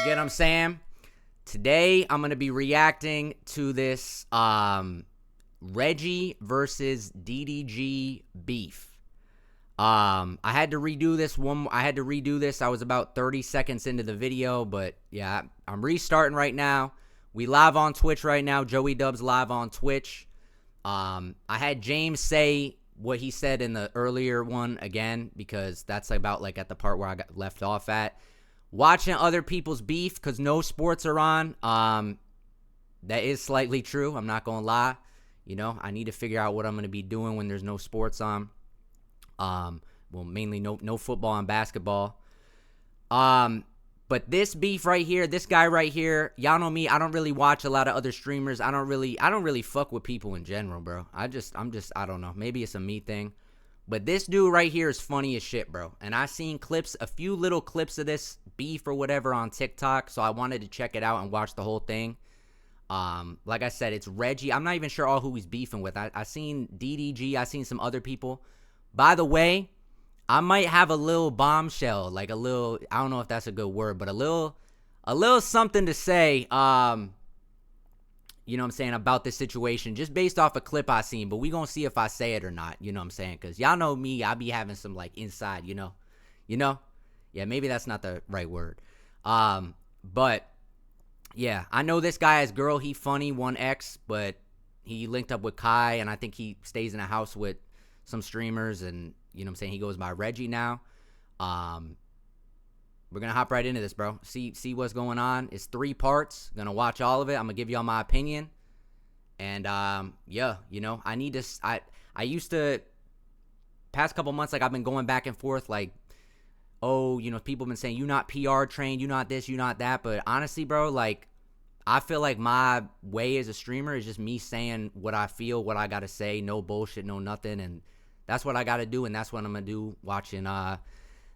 get what I'm saying? Today, I'm going to be reacting to this Reggie versus DDG beef. I had to redo this. I was about 30 seconds into the video, but yeah, I'm restarting right now. We live on Twitch right now. JoeyDubs live on Twitch. I had James say what he said in the earlier one again, because that's about like at the part where I got left off at. Watching other people's beef because no sports are on. That is slightly true. I'm not going to lie. You know, I need to figure out what I'm going to be doing when there's no sports on. Well, mainly no football and basketball. But this beef right here, this guy right here, y'all know me. I don't really watch a lot of other streamers. I don't really fuck with people in general, bro. I don't know. Maybe it's a me thing. But this dude right here is funny as shit, bro. And I seen a few little clips of this beef or whatever on TikTok, so I wanted to check it out and watch the whole thing. Like I said, it's Reggie. I'm not even sure all who he's beefing with. I seen DDG. I seen some other people. By the way, I might have a little bombshell, like a little, I don't know if that's a good word, but a little something to say, you know what I'm saying, about this situation, just based off a clip I seen, but we gonna see if I say it or not, you know what I'm saying, because y'all know me, I be having some, like, inside, you know, yeah, maybe that's not the right word, but, yeah, I know this guy is girl, he funny, 1X, but he linked up with Kai, and I think he stays in a house with some streamers, and, you know what I'm saying, he goes by Reggie now. We're going to hop right into this, bro. See what's going on. It's 3 parts. Going to watch all of it. I'm going to give y'all my opinion. And, yeah, you know, I need to, I used to, past couple months, like, I've been going back and forth, like, oh, you know, people have been saying, you not PR trained, you not this, you not that. But honestly, bro, like, I feel like my way as a streamer is just me saying what I feel, what I got to say, no bullshit, no nothing. And that's what I got to do, and that's what I'm going to do watching,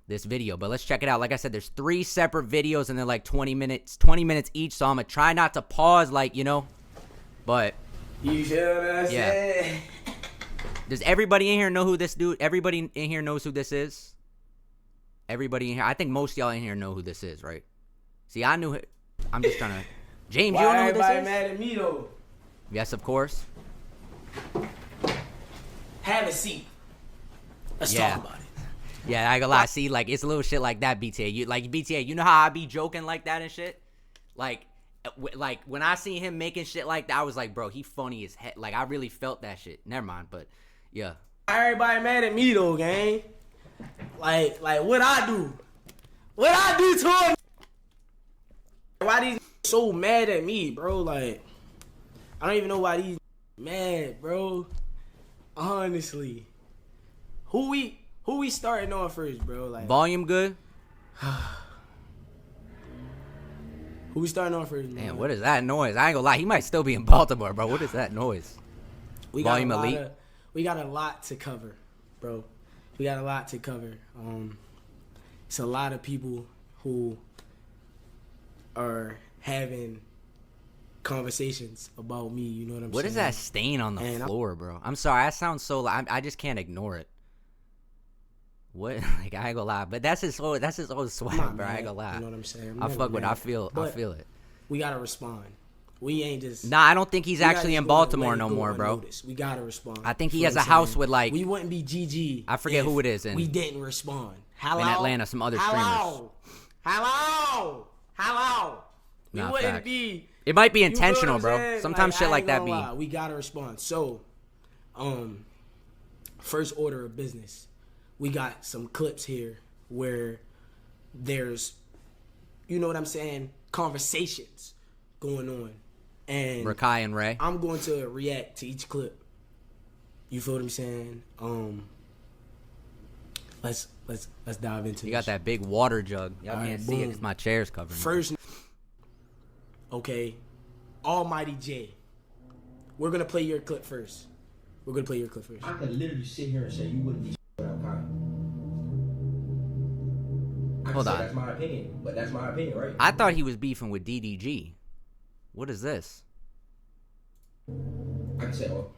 this video. But let's check it out. Like I said, there's 3 separate videos and they're like 20 minutes each, so I'm gonna try not to pause, like, you know, but you feel what I'm saying? Does everybody in here know who this dude, everybody in here knows who this is? Everybody in here, I think most y'all in here know who this is, right? See, I knew it. I'm just trying to, James, you don't know who this is? Everybody mad at me though? Yes, of course. Have a seat. Let's talk about it. Yeah, I ain't gonna lie. See, like, it's little shit like that, BTA. BTA, you know how I be joking like that and shit? Like when I see him making shit like that, I was like, bro, he funny as heck. Like, I really felt that shit. Never mind, but, yeah. Everybody mad at me, though, gang. Like, what I do? What I do to him? Why these so mad at me, bro? Like, I don't even know why these mad, bro. Honestly. Who we starting on first, bro? Like, volume good? Who we starting on first, man? Damn, what is that noise? I ain't gonna lie, he might still be in Baltimore, bro. What is that noise? Volume elite? We got a lot to cover, bro. We got a lot to cover. It's a lot of people who are having conversations about me, you know what I'm saying? What is that stain on the floor, bro? I'm sorry, that sounds so loud. I just can't ignore it. What? Like, I ain't gonna lie, but that's his old swag, bro. I ain't gonna lie. You know what I'm saying? I fuck with it. I feel it. We gotta respond. We ain't just. Nah, I don't think he's actually in Baltimore no more, bro. We gotta respond. I think he has a house with, like, we wouldn't be GG. I forget who it is. We didn't respond. In Atlanta, some other streamers. Hello. We Nah, wouldn't facts. be. It might be intentional, bro. Sometimes shit like that be. We gotta respond. So, first order of business. We got some clips here where there's, you know what I'm saying, conversations going on. And Rakai and Ray. I'm going to react to each clip. You feel what I'm saying? Let's dive into You got that big water jug. Y'all All can't right, see it boom. because my chair's covered. First, okay, Almighty Jay. We're going to play your clip first. I could literally sit here and say you wouldn't be without Kai. Hold on. That's my opinion, but that's my opinion, right? I thought he was beefing with DDG. What is this? I can say, oh.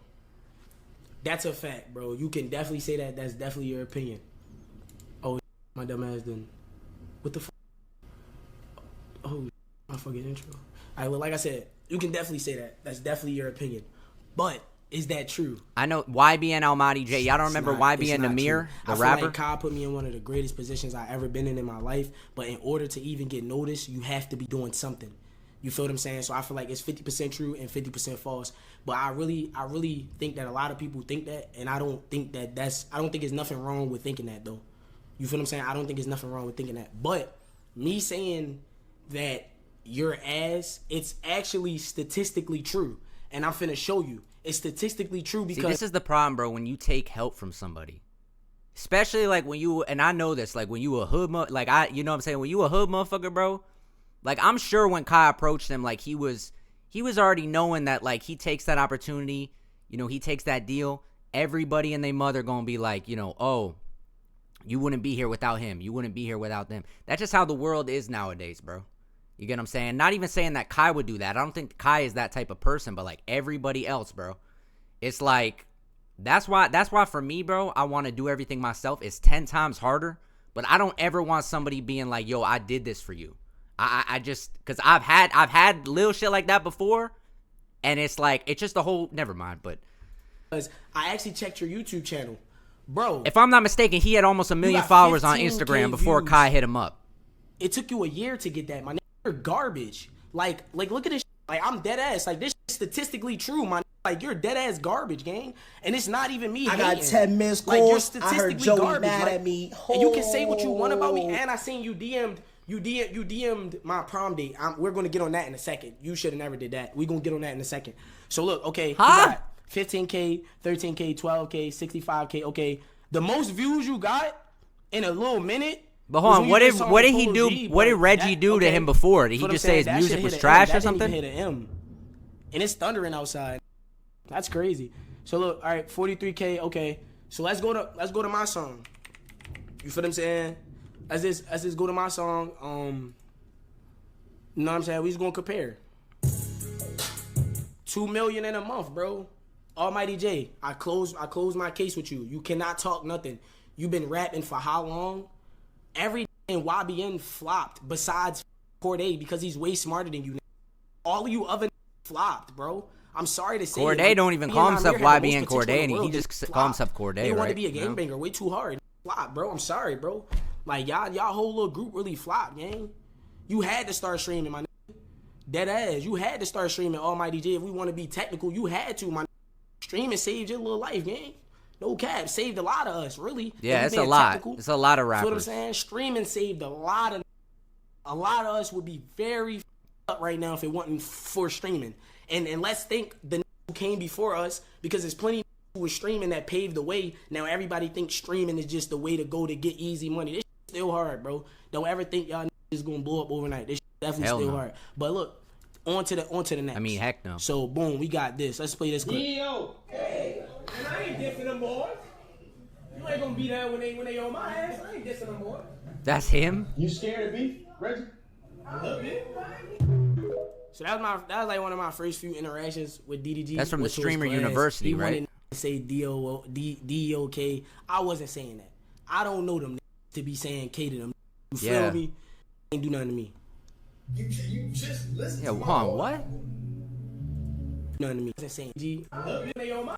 That's a fact, bro. You can definitely say that. That's definitely your opinion. Oh, my dumb ass done. What the fuck? Oh, My fucking intro. All right, well, like I said, you can definitely say that. That's definitely your opinion. But is that true? I know YBN Almighty J. Y'all don't remember YBN Namir, the rapper? I feel like Kai put me in one of the greatest positions I ever been in my life. But in order to even get noticed, you have to be doing something. You feel what I'm saying? So I feel like it's 50% true and 50% false. But I really think that a lot of people think that, and I don't think there's nothing wrong with thinking that though. You feel what I'm saying? I don't think there's nothing wrong with thinking that. But me saying that your ass, it's actually statistically true. And I'm finna show you. It's statistically true because... See, this is the problem, bro, when you take help from somebody. Especially, like, when you... And I know this, like, when you a hood... you know what I'm saying? When you a hood motherfucker, bro, like, I'm sure when Kai approached him, like, he was already knowing that, like, he takes that opportunity, you know, he takes that deal. Everybody and their mother gonna be like, you know, oh, you wouldn't be here without him. You wouldn't be here without them. That's just how the world is nowadays, bro. You get what I'm saying? Not even saying that Kai would do that. I don't think Kai is that type of person, but, like, everybody else, bro. It's like, that's why for me, bro, I want to do everything myself. It's 10 times harder, but I don't ever want somebody being like, yo, I did this for you. I just, because I've had little shit like that before, and it's like, it's just a whole, never mind, but. Because I actually checked your YouTube channel. Bro. If I'm not mistaken, he had almost 1 million followers on Instagram before views. Kai hit him up. It took you a year to get that, my nigga. You're garbage. Like, look at this. Like, I'm dead ass. Like, this is statistically true, my nigga. Like, you're dead ass garbage, gang. And it's not even me hating. I got 10 missed calls. Like, you're statistically I heard Joey garbage. mad like, at me. And you can say what you want about me, and I seen you DM'd my prom date. We're gonna get on that in a second. You should have never did that. We're gonna get on that in a second. So look, okay, you got 15K, 13K, 12K, 65K. Okay, the most views you got in a little minute. But hold on, what did he do? What did Reggie do to him before? Did he just say his music was trash or something? That didn't even hit an M. And it's thundering outside. That's crazy. So look, all right, 43K. Okay, so let's go to my song. You feel what I'm saying? Let's just go to my song. You know what I'm saying? We just gonna compare. 2 million in a month, bro. Almighty J, I close my case with you. You cannot talk nothing. You've been rapping for how long? Every in YBN flopped besides Corday because he's way smarter than you. All of you other flopped, bro. I'm sorry to say. Corday don't even call himself YBN Corday, and he just calls himself Corday, He right? wanted to be a gangbanger way too hard. Flop, bro. I'm sorry, bro. Like, y'all whole little group really flopped, gang. You had to start streaming, my nigga. Dead ass. You had to start streaming Almighty J. If we want to be technical, you had to, my nigga. Streaming saved your little life, gang. No cap. Saved a lot of us, really. Yeah, it's a lot. Technical. It's a lot of rappers. You know what I'm saying? Streaming saved a lot of us would be very up right now if it wasn't for streaming. And let's think the who came before us, because there's plenty who was streaming that paved the way. Now everybody thinks streaming is just the way to go to get easy money. This still hard, bro. Don't ever think y'all is gonna blow up overnight. This definitely still hard. But look, on to the next. I mean, heck no. So boom, we got this. Let's play this clip. Yo, hey, and I ain't dissing them boys. You ain't gonna be there when they on my ass. I ain't dissing them boys. That's him? You scared of beef, Reggie? A little bit. So that was like one of my first few interactions with DDG. That's from the Streamer University, he right? Wanted to say D-O-K. I wasn't saying that. I don't know them to be saying K to them. You feel me? Ain't do nothing to me. You just listen. Yeah, hold on, what? Nothing to me. I wasn't saying G.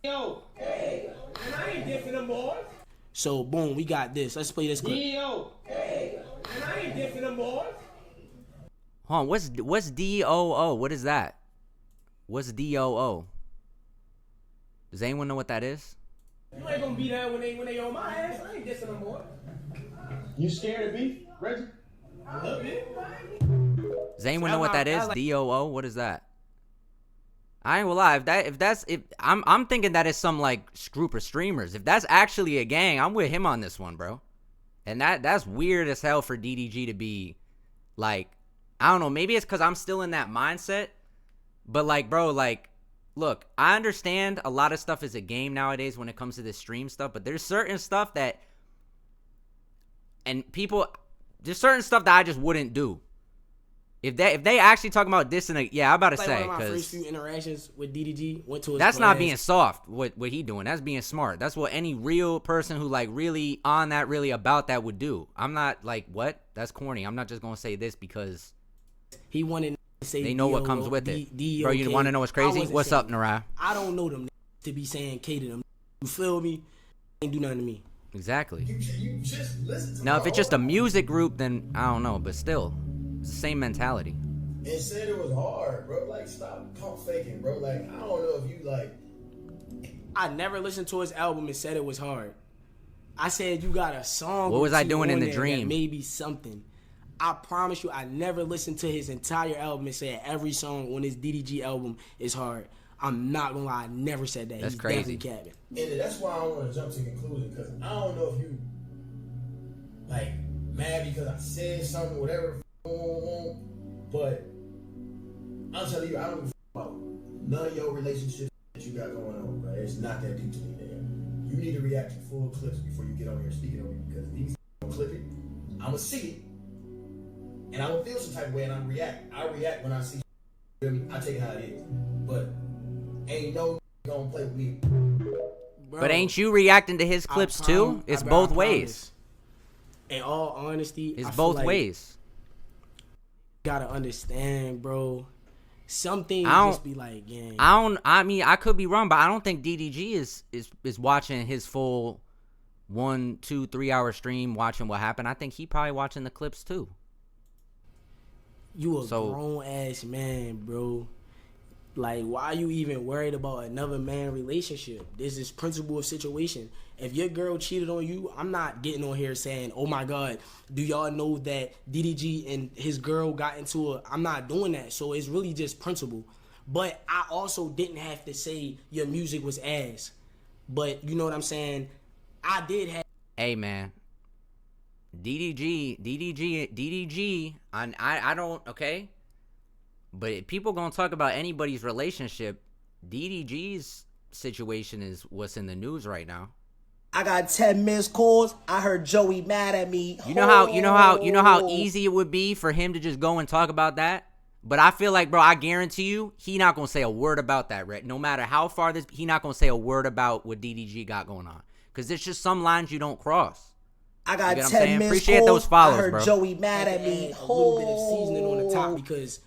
Yo, hey, and I ain't dissing them boys. So boom, we got this. Let's play this clip. Yo, hey, and I ain't dissing them boys. Hold on, what's D-O-O? What is that? What's D-O-O? Does anyone know what that is? You ain't gonna be there when they on my ass. I ain't dissing them boys. You scared of beef, Reggie? A little bit. Does anyone know what that is? D-O-O? What is that? I ain't gonna lie. I'm thinking that is some like group of streamers. If that's actually a gang, I'm with him on this one, bro. And that's weird as hell for DDG to be like, I don't know, maybe it's because I'm still in that mindset. But like, bro, like, look, I understand a lot of stuff is a game nowadays when it comes to this stream stuff, but there's certain stuff that, and people, there's certain stuff that I just wouldn't do. If they actually talking about this in a, yeah, I'm about to like say, one of my first because few interactions with DDG went to his that's class. not being soft. What he doing? That's being smart. That's what any real person who like really on that, really about that would do. I'm not like, what? That's corny. I'm not just gonna say this because he wanted say They know what comes with it. Bro, you want to know what's crazy? What's up, Narai? I don't know them to be saying K to them. You feel me? Ain't do nothing to me. Exactly. You just listen to Now, if it's just a music group, then I don't know. But still, it's the same mentality. and said it was hard, bro. Like, stop pump faking, bro. Like, I don't know if you like. I never listened to his album and said it was hard. I said you got a song. What was I or two doing in on the there dream? that Maybe something. I promise you, I never listened to his entire album and said every song on his DDG album is hard. I'm not gonna lie, I never said that. That's He's crazy. definitely capping. And that's why I don't want to jump to conclusion, because I don't know if you like mad because I said something, whatever. But I'm telling you, I don't give a about none of your relationships that you got going on, bro. It's not that deep to me, nigga. You need to react to full clips before you get on here speaking on it, because these don't clip it. I'ma see it, and I will feel some type of way, and I react when I see. I take it how it is, but ain't no gonna play with me. Bro, But ain't you reacting to his clips too? It's both ways. In all honesty, It's I feel both like ways. you gotta understand, bro. Some things I don't- just be like, gang. I mean, I could be wrong, but I don't think DDG is watching his full 1, 2, 3 hour stream, watching what happened. I think he probably watching the clips too. You a grown ass man, bro. Like, why you even worried about another man relationship? This is principle of situation. If your girl cheated on you, I'm not getting on here saying, oh my God, do y'all know that DDG and his girl got into a... I'm not doing that. So it's really just principle. But I also didn't have to say your music was ass. But you know what I'm saying? I did have... Hey man, DDG. I don't, okay. But if people gonna talk about anybody's relationship, DDG's situation is what's in the news right now. I got 10 missed calls. I heard Joey mad at me. You know how easy it would be for him to just go and talk about that. But I feel like, bro, I guarantee you, he not gonna say a word about that, right? No matter how far this, he not gonna say a word about what DDG got going on, because there's just some lines you don't cross. I got You get what I'm 10 saying? missed Appreciate calls. those follows, I heard bro. Joey mad at to me. add a little bit of seasoning on the top because,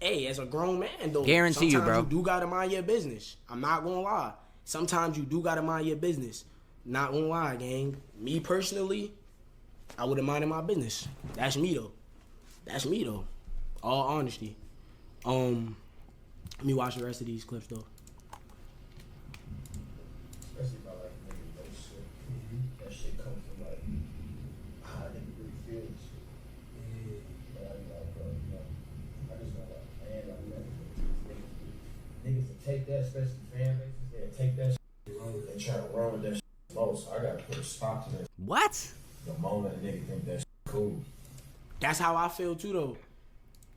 hey, as a grown man, though, Guarantee you, bro. You do gotta mind your business. I'm not gonna lie. Sometimes you do gotta mind your business. Not gonna lie, gang. Me personally, I would have minded my business. That's me though. All honesty. Let me watch the rest of these clips though. Especially if I like niggas that shit. That shit comes from like how niggas really feel and shit. But I be like, bro, you know, I just know like, man, like niggas to take that, especially fan bases, they take that shit and try to run with that shit most. I gotta put a stop to that. What? The moment a nigga think that shit cool. That's how I feel too though.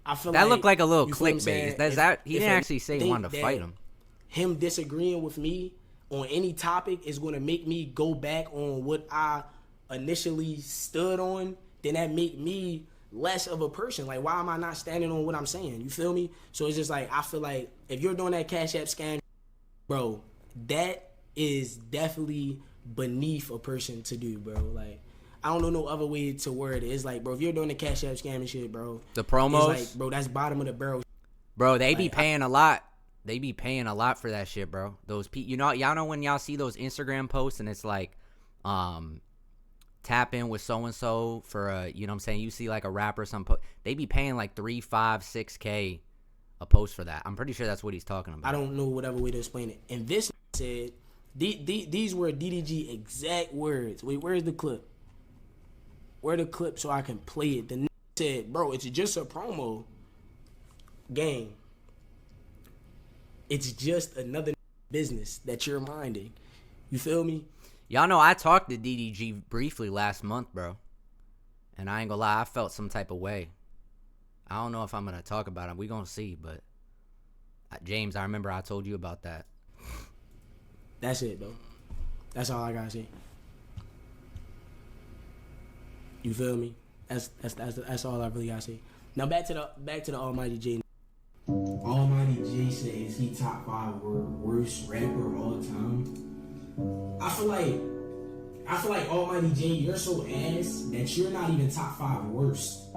I feel That like, looked like a little you feel what I'm saying? clickbait. That's If- that he if didn't a actually say he think wanted to that fight him. Him disagreeing with me on any topic is going to make me go back on what I initially stood on. Then that make me less of a person. Like, why am I not standing on what I'm saying? You feel me? So it's just like, I feel like if you're doing that Cash App scam, bro, that is definitely beneath a person to do, bro. Like, I don't know no other way to word it. It's like, bro, if you're doing the Cash App scam and shit, bro, The promos, it's like, bro, that's bottom of the barrel. bro, they be like, paying a lot. They be paying a lot for that shit, bro. Those y'all know when y'all see those Instagram posts and it's like, tap in with so and so for you know what I'm saying. You see like a rapper, they be paying like 3, 5, 6K a post for that. I'm pretty sure that's what he's talking about. I don't know whatever way to explain it. And this said, these were DDG exact words. Wait, where's the clip? Where the clip so I can play it? The said, bro, it's just a promo. Gang. It's just another business that you're minding. You feel me? Y'all know I talked to DDG briefly last month, bro. And I ain't gonna lie, I felt some type of way. I don't know if I'm gonna talk about it. We gonna see, but James, I remember I told you about that. That's it, though. That's all I gotta say. You feel me? That's all I really gotta say. Now back to the Almighty J. Almighty J says he top 5 worst rapper of all time. I feel like Almighty J, you're so ass that you're not even top 5 worst.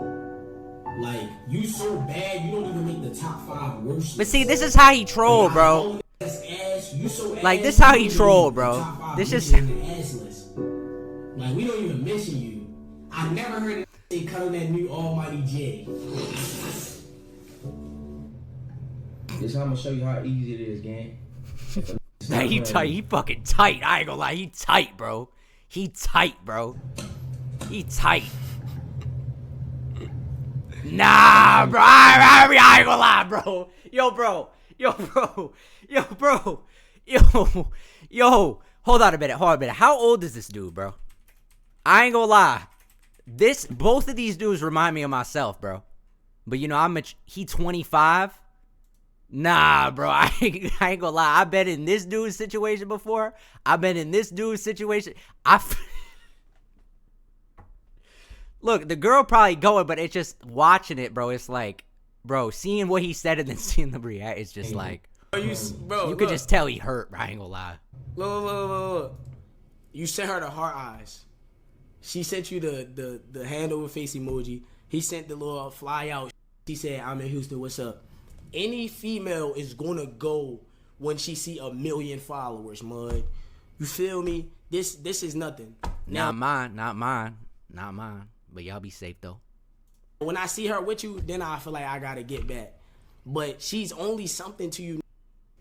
Like, you so bad, you don't even make the top 5 worst. But see, this is how he troll, bro. Like, this how he troll, bro. This is. Like, we don't even mention you. I never heard they calling that new Almighty Jay. This how I'm gonna show you how easy it is, gang. Man, he tight. He fucking tight. I ain't gonna lie. He tight, bro. He tight, bro. He tight. Nah, bro. I ain't gonna lie, bro. Yo, bro. Yo, bro. Yo, bro. Yo. Hold on a minute. How old is this dude, bro? I ain't gonna lie. Both of these dudes remind me of myself, bro. But you know, he 25. Nah, bro. I ain't gonna lie. I've been in this dude's situation before. I've been in this dude's situation. Look, the girl probably going, but it's just watching it, bro. It's like, bro, seeing what he said and then seeing the react, it's just like, you could just tell he hurt, bro. I ain't gonna lie. Look. You sent her the heart eyes. She sent you the hand over face emoji. He sent the little fly out. She said, I'm in Houston, what's up? Any female is gonna go when she see 1 million followers, mud. You feel me? This is nothing. Not mine. But y'all be safe though. When I see her with you, then I feel like I gotta get back. But she's only something to you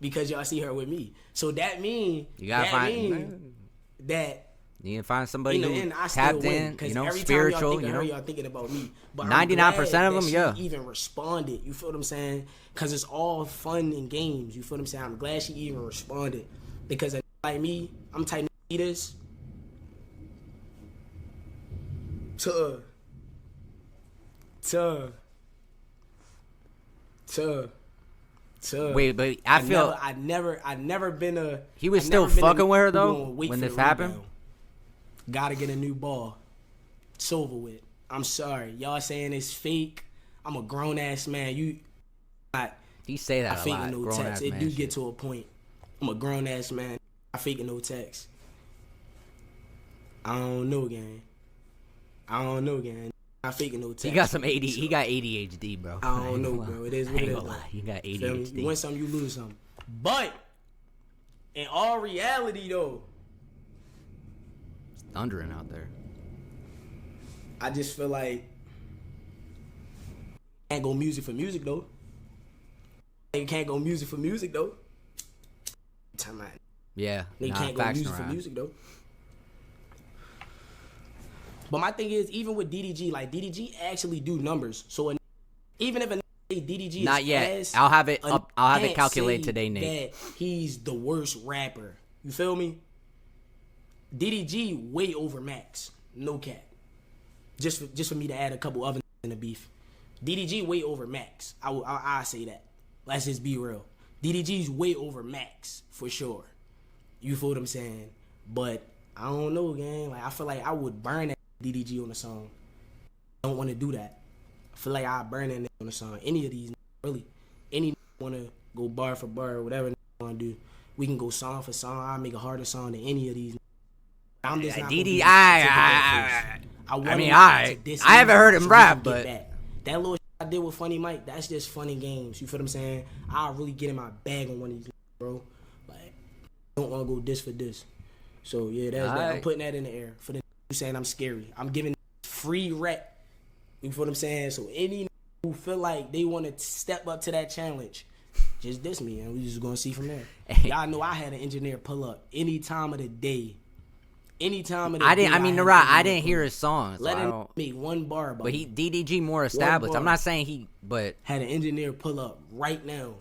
because y'all see her with me. So that mean you gotta find that you can find somebody who I tapped in, you know, every spiritual, time y'all think you of know. her, y'all thinking about me. But 99% of them, yeah. She even responded. You feel what I'm saying? Because it's all fun and games. You feel what I'm saying? I'm glad she even responded. Because like me, I'm typing this to Wait, but I feel I never been a. He was still fucking with her though when this happened. Gotta get a new ball. It's over with. I'm sorry, y'all saying it's fake. I'm a grown ass man. He say that a lot. No grown text. ass It man do shit. get to a point. I'm a grown ass man. I faking no text. I don't know, gang. I faking no text. He got some AD. He got ADHD, bro. I don't know, bro. It is what it is. He got Feel me? ADHD. You win some, you lose some. But in all reality, though, It's thundering out there. I just feel like can't go music for music though. You can't go music for music though. Time out. Yeah, They can't go music for music though. But my thing is, even with DDG, like DDG actually do numbers. So even if a DDG Not is yet. ass, I'll have it up. I'll have it can't calculate say today, Nate. that he's the worst rapper. You feel me? DDG way over Max. No cap. Just for me to add a couple other in the beef. DDG way over Max. I say that. Let's just be real. DDG's way over Max for sure. You feel what I'm saying? But I don't know, gang. Like I feel like I would burn that DDG on the song. I don't want to do that. I feel like I burn that on the song. Any of these, really. Any want to go bar for bar or whatever want to do. We can go song for song. I'll make a harder song than any of these. I'm just not DD, I haven't heard him rap, but that little shit I did with Funny Mike, that's just funny games. You feel what I'm saying? I'll really get in my bag on one of these, bro. Like, I don't want to go this for this. So yeah, that's that. I'm putting that in the air for the saying I'm scary. I'm giving free rep. You feel what I'm saying? So any who feel like they want to step up to that challenge, just diss me, and we just gonna see from there. Y'all know I had an engineer pull up any time of the day. Anytime of the day, I didn't hear his songs. Let him make one bar about but he DDG more established. I'm not saying he, but had an engineer pull up right now.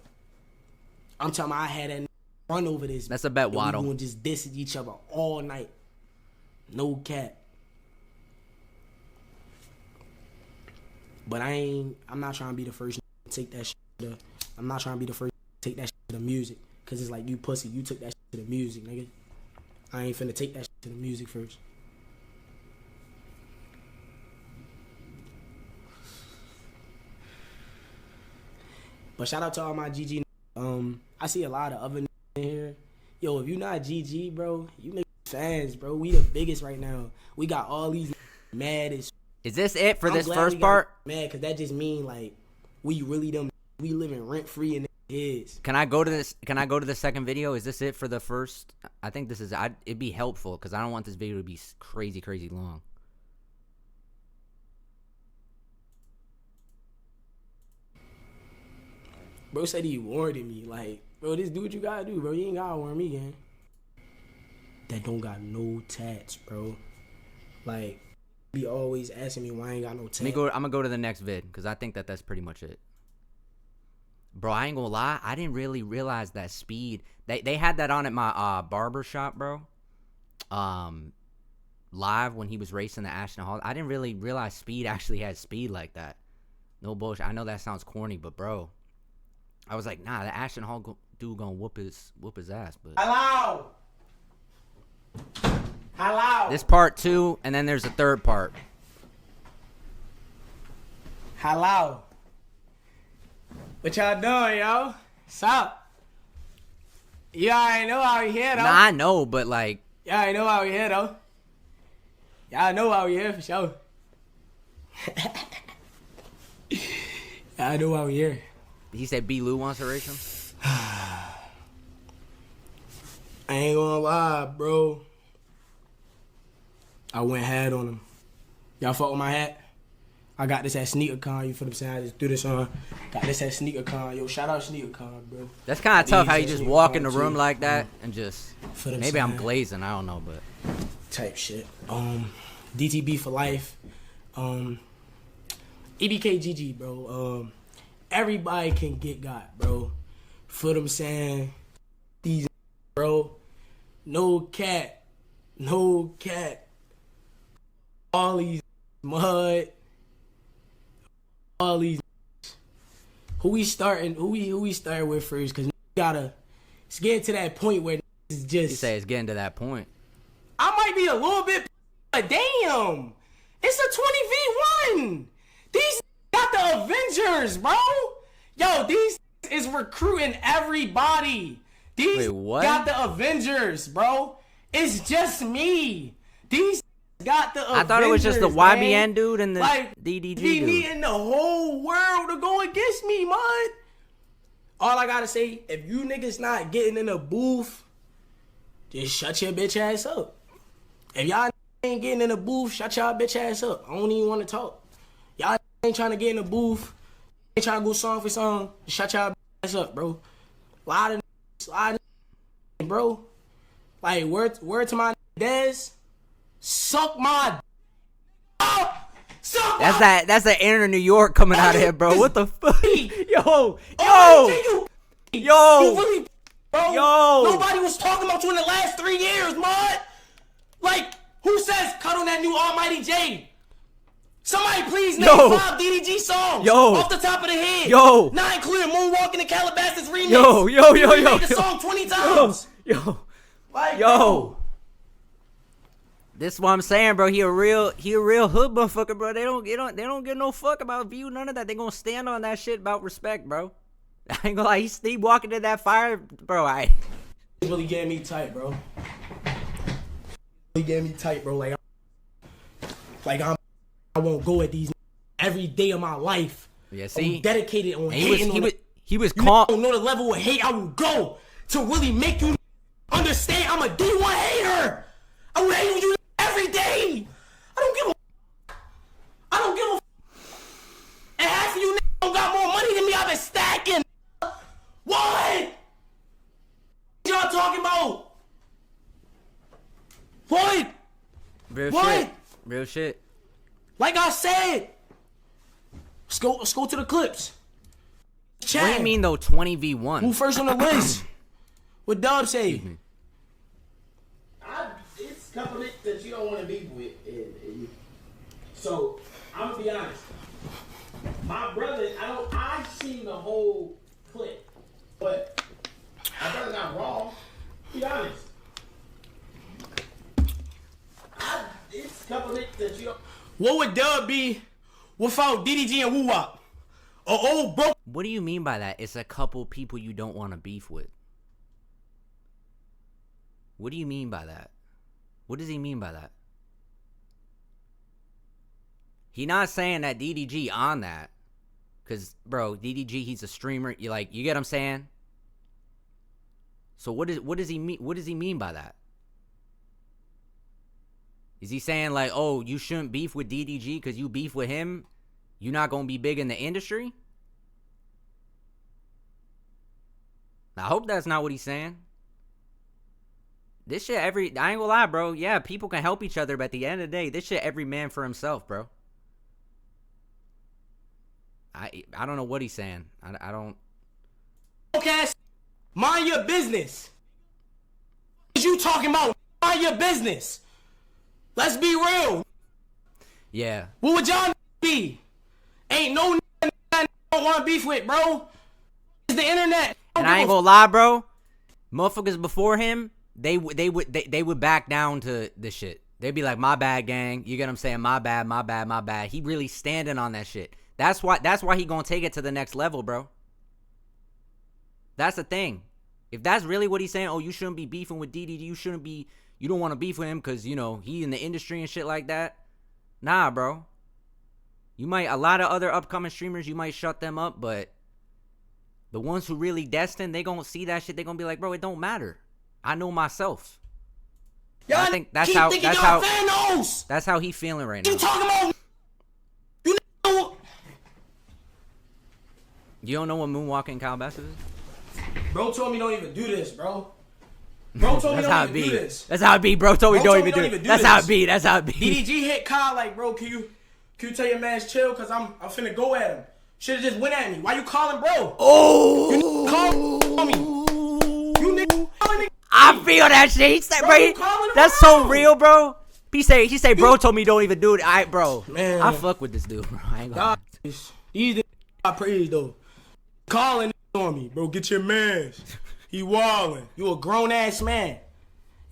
I'm talking about I had that run over this. That's a bet, Waddle. We gonna just diss each other all night. No cap. But I'm not trying to be the first to take that shit. I'm not trying to be the first to take that shit to the music. Cause it's like you pussy, you took that shit to the music, nigga. I ain't finna take that shit to the music first. But shout out to all my GG. I see a lot of other in here. Yo, if you not GG, bro, you niggas fans, bro. We the biggest right now. We got all these mad as Is this it for I'm this glad first we got part? mad, because that just mean, like, we really we living rent-free in is. Can I go to this? Can I go to the second video? Is this it for the first? I think this is. It'd be helpful because I don't want this video to be crazy long. Bro said he warned me. Like, bro, just do what you gotta do, bro. You ain't gotta warn me, gang. That don't got no tats, bro. Like, be always asking me why I ain't got no tats. I'm gonna go to the next vid because I think that's pretty much it. Bro, I ain't gonna lie. I didn't really realize that Speed. They had that on at my barber shop, bro. Live when he was racing the Ashton Hall. I didn't really realize Speed actually had speed like that. No bullshit. I know that sounds corny, but bro, I was like, nah, the Ashton Hall dude gonna whoop his ass. But Hello. this part 2, and then there's a third part. Hello. What y'all doing, yo? Sup? You already know how we here, though. Nah, I know, but like, Y'all already know how we here, though. Y'all know how we here, for sure. Y'all know how we here. he said B. Lou wants to race him. I ain't gonna lie, bro. I went hat on him. Y'all fuck with my hat? I got this at SneakerCon. You feel what I'm saying? I just threw this on. Got this at SneakerCon. Yo, shout out SneakerCon, bro. That's kind of tough how you just walk in the too. room like that and just. Feel what I'm Maybe I'm saying? glazing. I don't know, but. Type shit. DTB for life. EBKGG, bro. Everybody can get got, bro. Feel what I'm saying? These, bro. No cat. No cat. All these mud. All these. Who we starting with first? Cause it's getting to that point where it's just. You say it's getting to that point. I might be a little bit, but damn, it's a 20v1. These got the Avengers, bro. Yo, these is recruiting everybody. These Wait, what? got the Avengers, bro. It's just me. These got the Avengers. I thought it was just the man. YBN dude and the like, DDG be dude. needing the whole world to go against me, man. All I gotta say, if you niggas not getting in the booth, just shut your bitch ass up. If y'all ain't getting in the booth, shut y'all bitch ass up. I don't even want to talk. Y'all ain't trying to get in the booth, ain't trying to go song for song, shut y'all bitch ass up, bro. Lot of bro. Like, word to my Dez, suck my suck my That's that inner New York coming out of here, bro. What the fuck? Yo, You really, bro. Yo. Nobody was talking about you in the last 3 years, man. Like, who says cut on that new Almighty J? Somebody please name 5 DDG songs off the top of the head. Not including Moonwalking and Calabasas remix. Yo. You made the song 20 times. Yo. This is what I'm saying, bro. He a real hood motherfucker, bro. They don't give no fuck about view, none of that. They gonna stand on that shit about respect, bro. I ain't gonna lie, he walking to that fire, bro. It's really getting me tight, bro. Really getting me tight, bro. I won't go at these every day of my life. Yeah, see, I'm dedicated on hating. He was calm. You don't know the level of hate I will go to really make you understand. I'm a D1 hater. I will hate you every day. I don't give a. And half of you niggas don't got more money than me. I've been stacking. What y'all talking about? What? Real shit. Like I said, let's go to the clips. Chad, What do you mean though? 20v1. who first on the list? What Dub say? It's a couple of that you don't want to be with. So, I'm going to be honest. My brother, I've seen the whole clip. But my brother's not wrong. Be honest. It's a couple of that you don't. What would Dub be without DDG and Woo Wop? A old broke. What do you mean by that? It's a couple people you don't want to beef with. What do you mean by that? What does he mean by that? He not saying that DDG on that. Cause bro, DDG, he's a streamer. You get what I'm saying? So what does he mean? What does he mean by that? Is he saying like, oh, you shouldn't beef with DDG because you beef with him? You're not gonna be big in the industry? I hope that's not what he's saying. This shit I ain't gonna lie, bro. Yeah, people can help each other, but at the end of the day, this shit every man for himself, bro. I don't know what he's saying. I don't. Okay, mind your business. What you talking about? Mind your business. Let's be real. Yeah. What would y'all be? Ain't no don't want to beef with, bro. It's the internet. And I ain't gonna lie, bro. Motherfuckers before him, they would back down to this shit. They'd be like, my bad, gang. You get what I'm saying? My bad, my bad, my bad. He really standing on that shit. That's why he gonna take it to the next level, bro. That's the thing. If that's really what he's saying, oh, you shouldn't be beefing with DDG. You don't want to beef with him because, you know, he in the industry and shit like that. Nah, bro. A lot of other upcoming streamers, you might shut them up, but the ones who really destined, they gonna see that shit. They gonna be like, bro, it don't matter. I know myself. Y'all I think that's how he feeling right now. You talking about? You know? You don't know what moonwalking in Calabasas is? Bro told me don't even do this, bro. Bro told me don't even do this. That's how it be. Bro told me don't even do it. That's how it be. That's how it be. DDG hit Kyle like, bro, can you tell your man's chill? Cause I'm finna go at him. Should've just went at me. Why you calling, bro? Oh, you call me. You nigga calling me. I feel that shit. He said, bro, that's so real, bro. He say, bro told me don't even do it. Bro, man, I fuck with this dude, bro. I ain't gonna. These niggas I praise though. Calling on me, bro. Get your mans. He wildin'. You a grown ass man.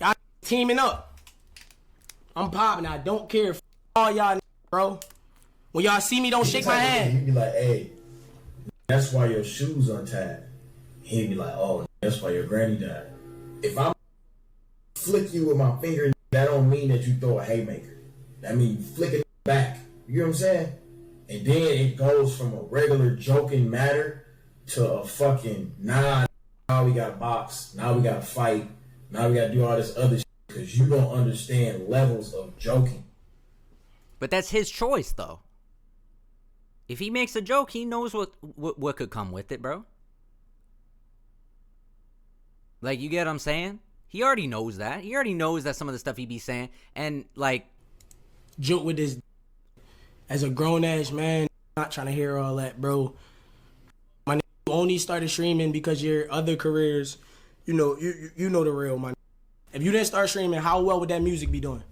Y'all teaming up. I'm popping. I don't care. All y'all, bro. When y'all see me, don't shake my hand. He'd be like, hey, that's why your shoes untied. He'd be like, oh, that's why your granny died. If I flick you with my finger, that don't mean that you throw a haymaker. That means you flick it back. You know what I'm saying? And then it goes from a regular joking matter to a fucking, now we got box, now we got fight, now we got to do all this other shit because you don't understand levels of joking. But that's his choice, though. If he makes a joke, he knows what could come with it, bro. Like, you get what I'm saying? He already knows that. He already knows that some of the stuff he be saying. And, like... Joke with this... As a grown-ass man, not trying to hear all that, bro. My nigga, you only started streaming because your other careers, you know the real, man. If you didn't start streaming, how well would that music be doing?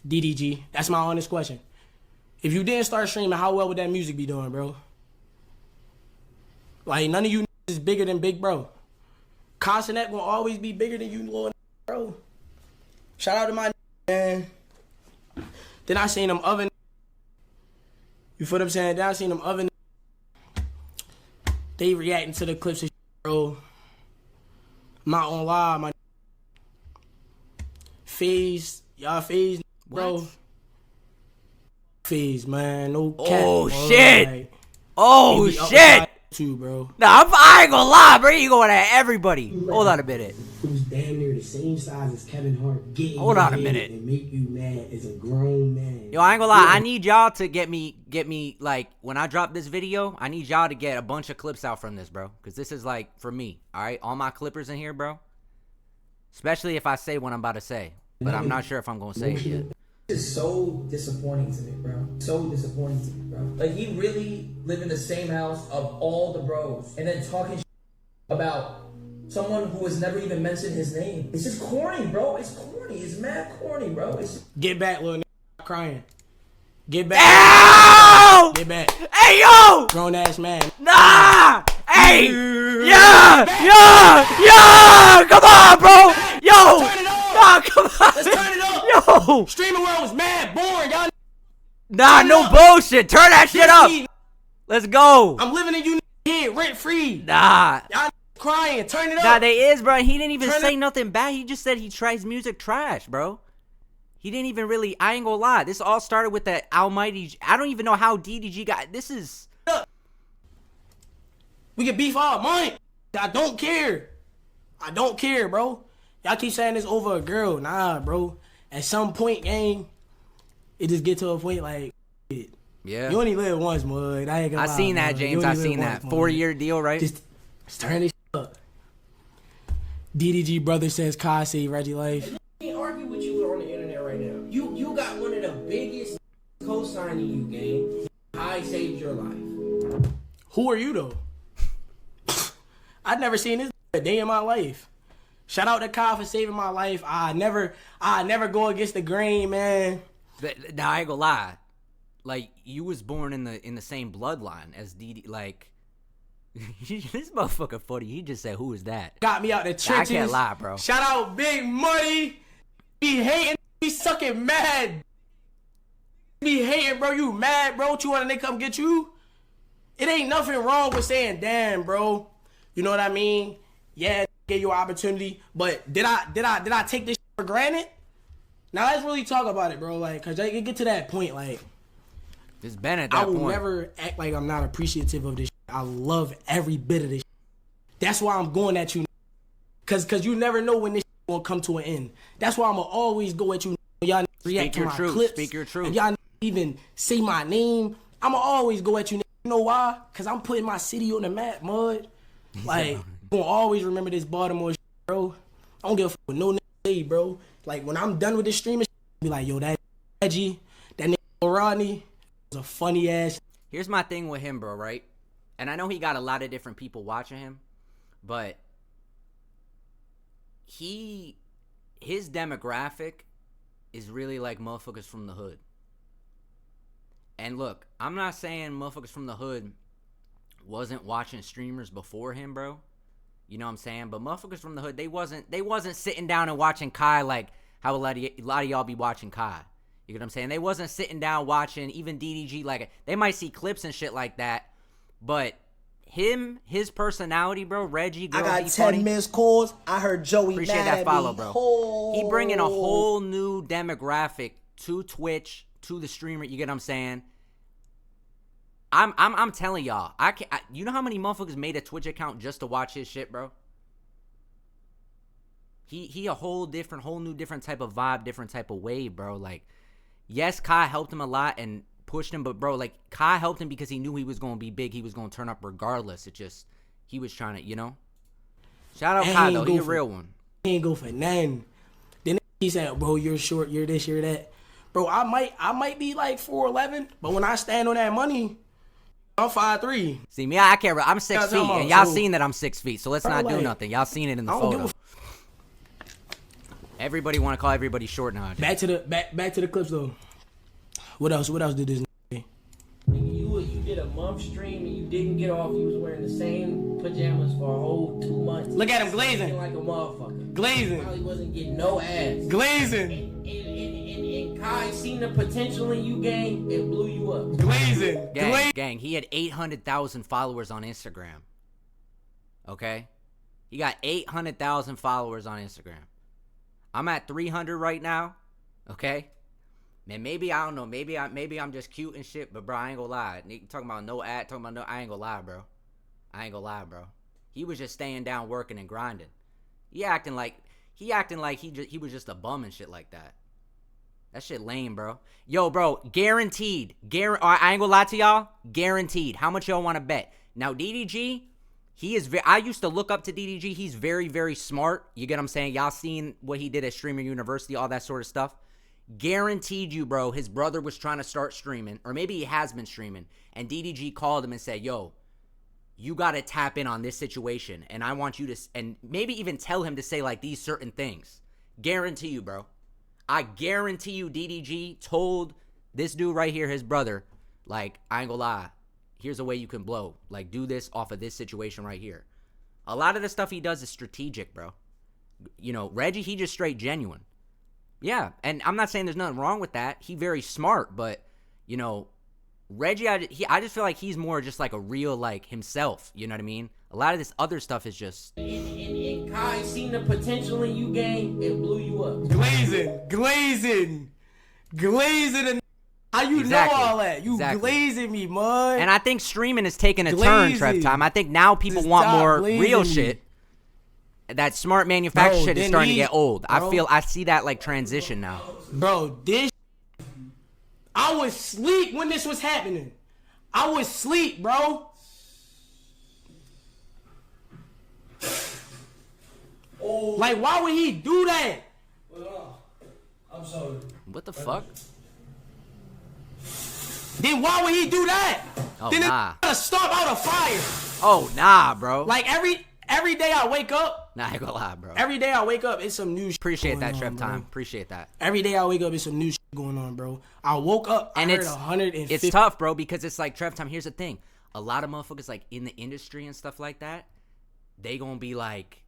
DDG. That's my honest question. If you didn't start streaming, how well would that music be doing, bro? Like, none of you is bigger than Big Bro. Consonant gonna always be bigger than you, little bro. Shout out to my man. Then I seen them oven. You feel what I'm saying? Then I seen them oven. They reacting to the clips of bro. I'm not gonna lie, my FaZe, y'all FaZe, bro. What? FaZe, man, no cap. Oh, bro. shit. Like, oh, shit. Too, bro. Nah, I ain't gonna lie, bro. You going at everybody. Hold on a minute. Who's damn near the same size as Kevin Hart getting Hold on a minute. And make you mad as a grown man. Yo, I ain't gonna lie. I need y'all to get me, like, when I drop this video, I need y'all to get a bunch of clips out from this, bro. Because this is, like, for me, all right? All my clippers in here, bro. Especially if I say what I'm about to say. But I'm not sure if I'm gonna say it yet. It's so disappointing to me, bro. So disappointing to me, bro. Like, he really lived in the same house of all the bros and then talking about someone who has never even mentioned his name. It's just corny, bro. It's corny. It's mad corny, bro. It's... Get back, little nigga. Crying. Get back. Ow! Get back. Hey, yo! Grown ass man. Nah! Hey! Yeah! Come on, bro! Yo! Turn it on! Nah, come on! Let's turn it up! Yo! Streaming world was mad boring, y'all. Nah, no bullshit. Turn that shit up. Let's go. I'm living in you here, rent free. Nah. Y'all crying. Turn it up. Nah, they is, bro. He didn't even say nothing bad. He just said he tries music trash, bro. He didn't even really, I ain't gonna lie. This all started with that almighty, I don't even know how DDG got, this is. We can beef all money. I don't care. I don't care, bro. Y'all keep saying this over a girl. Nah, bro. At some point, gang, it just get to a point like, Yeah. you only live once, mud. I ain't gonna lie, seen that, mud. James. You I only seen live that. once, 4-year deal, right? Just turn this up. DDG brother says Kai saved Reggie life. I can't argue with you on the internet right now. You got one of the biggest co-signing you, gang. I saved your life. Who are you though? I've never seen this a day in my life. Shout out to Kai for saving my life. I never go against the grain, man. Now I ain't gonna lie. Like, you was born in the same bloodline as DD. Like, this motherfucker funny. He just said, "Who is that?" Got me out the trenches. I can't lie, bro. Shout out Big Money. Be hating, be sucking mad. Be hating, bro. You mad, bro? You want they come get you? It ain't nothing wrong with saying, "Damn, bro." You know what I mean? Yeah, gave you an opportunity, but did I take this for granted? Now let's really talk about it, bro. Like, cause I can get to that point. Like, It's been at that I will point. never act like I'm not appreciative of this. I love every bit of this. That's why I'm going at you, cause you never know when this gonna come to an end. That's why I'ma always go at you. Y'all react to your my truth. clips. Speak your truth. If y'all even say my name, I'ma always go at you. You know why? Cause I'm putting my city on the map, mud. Like, gonna always remember this Baltimore shit, bro. I don't give a fuck what no nigga say, bro. Like, when I'm done with this streaming, be like, yo, that Reggie, that nigga Rodney was a funny ass. Here's my thing with him, bro, right? And I know he got a lot of different people watching him, but his demographic is really like motherfuckers from the hood. And look, I'm not saying motherfuckers from the hood wasn't watching streamers before him, bro. You know what I'm saying? But motherfuckers from the hood, they wasn't sitting down and watching Kai like how a lot of y'all be watching Kai. You get what I'm saying? They wasn't sitting down watching even DDG. Like, they might see clips and shit like that, but his personality, bro, Reggie, girl, I got he 10 funny. missed calls. I heard Joey Appreciate mad that at follow, me. bro. He bringing a whole new demographic to Twitch, to the streamer. You get what I'm saying? I'm telling y'all, you know how many motherfuckers made a Twitch account just to watch his shit, bro? He a whole new different type of vibe, different type of wave, bro. Like, yes, Kai helped him a lot and pushed him, but bro, like, Kai helped him because he knew he was gonna be big. He was gonna turn up regardless. He was trying to, you know. Shout out Kai though, he a real one. He ain't go for nothing. Then he said, bro, you're short, you're this, you're that. Bro, I might be like 4'11", but when I stand on that money, I'm 5'3". See me, I can't. I'm 6 feet, and y'all seen that I'm 6 feet. So let's not do nothing. Y'all seen it in the photo. Everybody want to call everybody short now. Back to the clips though. What else did this? You did a month stream and you didn't get off. You was wearing the same pajamas for a whole 2 months. Look at him glazing. Like a motherfucker. Glazing. Probably wasn't getting no ass. Glazing. And Kai seen the potential in you, gang. It blew you up. Glazing. Gang. He had 800,000 followers on Instagram. Okay, he got 800,000 followers on Instagram. I'm at 300 right now. Okay. Man, maybe I don't know. Maybe I'm just cute and shit. But bro, I ain't gonna lie. Talking about no ad. Talking about no. I ain't gonna lie, bro. He was just staying down, working and grinding. He acting like he was just a bum and shit like that. That shit lame, bro. Yo, bro, guaranteed. I ain't gonna lie to y'all. Guaranteed. How much y'all want to bet? Now, DDG, I used to look up to DDG. He's very, very smart. You get what I'm saying? Y'all seen what he did at Streamer University, all that sort of stuff. Guaranteed you, bro, his brother was trying to start streaming, or maybe he has been streaming, and DDG called him and said, yo, you got to tap in on this situation, and I want you to, and maybe even tell him to say, like, these certain things. Guarantee you, bro. I guarantee you DDG told this dude right here, his brother, like, I ain't gonna lie, here's a way you can blow. Like, do this off of this situation right here. A lot of the stuff he does is strategic, bro. You know, Reggie, he just straight genuine. Yeah, and I'm not saying there's nothing wrong with that. He very smart, but, you know, Reggie, I just feel like he's more just like a real, like, himself. You know what I mean? A lot of this other stuff is just... And Kai seen the potential in you, gang. It blew you up. Glazing. glazing the. How you Exactly. know all that? You Exactly. glazing me, mud. And I think streaming is taking a turn, Trev Time. I think now people Just want stop more glazing real me. shit. That smart manufacturer Bro, shit is then starting to these- get old. bro. I see that like transition now. Bro, this. I was asleep when this was happening. I was asleep, bro. Oh, Like, why would he do that? I'm sorry. What the fuck? Then why would he do that? Oh, then nah. it's gonna start out a fire. Oh, nah, bro. Like every day I wake up, Nah, I ain't gonna lie, bro. every day I wake up, it's some new shit Appreciate going that, on, Trev bro. Time. Appreciate that. Every day I wake up, it's some new shit going on, bro. I woke up, And I heard it's 150. it's tough, bro, because it's like Trev Time. Here's the thing: a lot of motherfuckers like in the industry and stuff like that, they gonna be like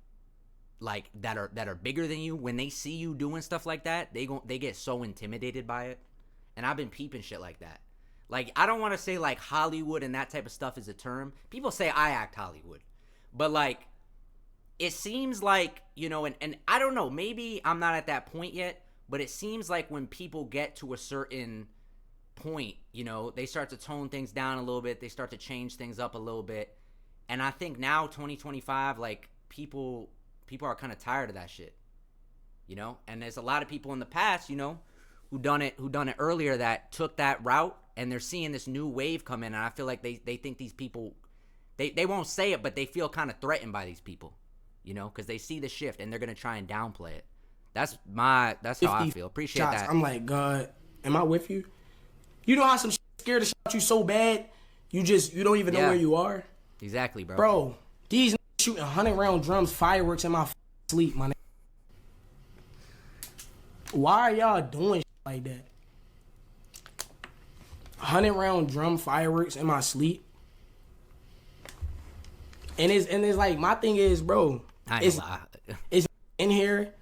that are bigger than you. When they see you doing stuff like that, they get so intimidated by it. And I've been peeping shit like that. Like, I don't want to say like Hollywood and that type of stuff is a term. People say I act Hollywood, but like, it seems like, you know, and I don't know, maybe I'm not at that point yet, but it seems like when people get to a certain point, you know, they start to tone things down a little bit. They start to change things up a little bit. And I think now 2025, like people are kind of tired of that shit, you know? And there's a lot of people in the past, you know, who done it earlier that took that route, and they're seeing this new wave come in. And I feel like they think these people, they won't say it, but they feel kind of threatened by these people, you know, because they see the shift and they're going to try and downplay it. That's how I feel. Appreciate shots. that. I'm like, God, am I with you? You know how some shit scared to shot you so bad, you don't even know Yeah. where you are? Exactly, bro. Bro, these shooting 100-round drums, fireworks in my sleep, my nigga. Why are y'all doing shit like that? 100-round drum fireworks in my sleep. And it's like, my thing is, bro, I ain't it's, gonna lie. it's in here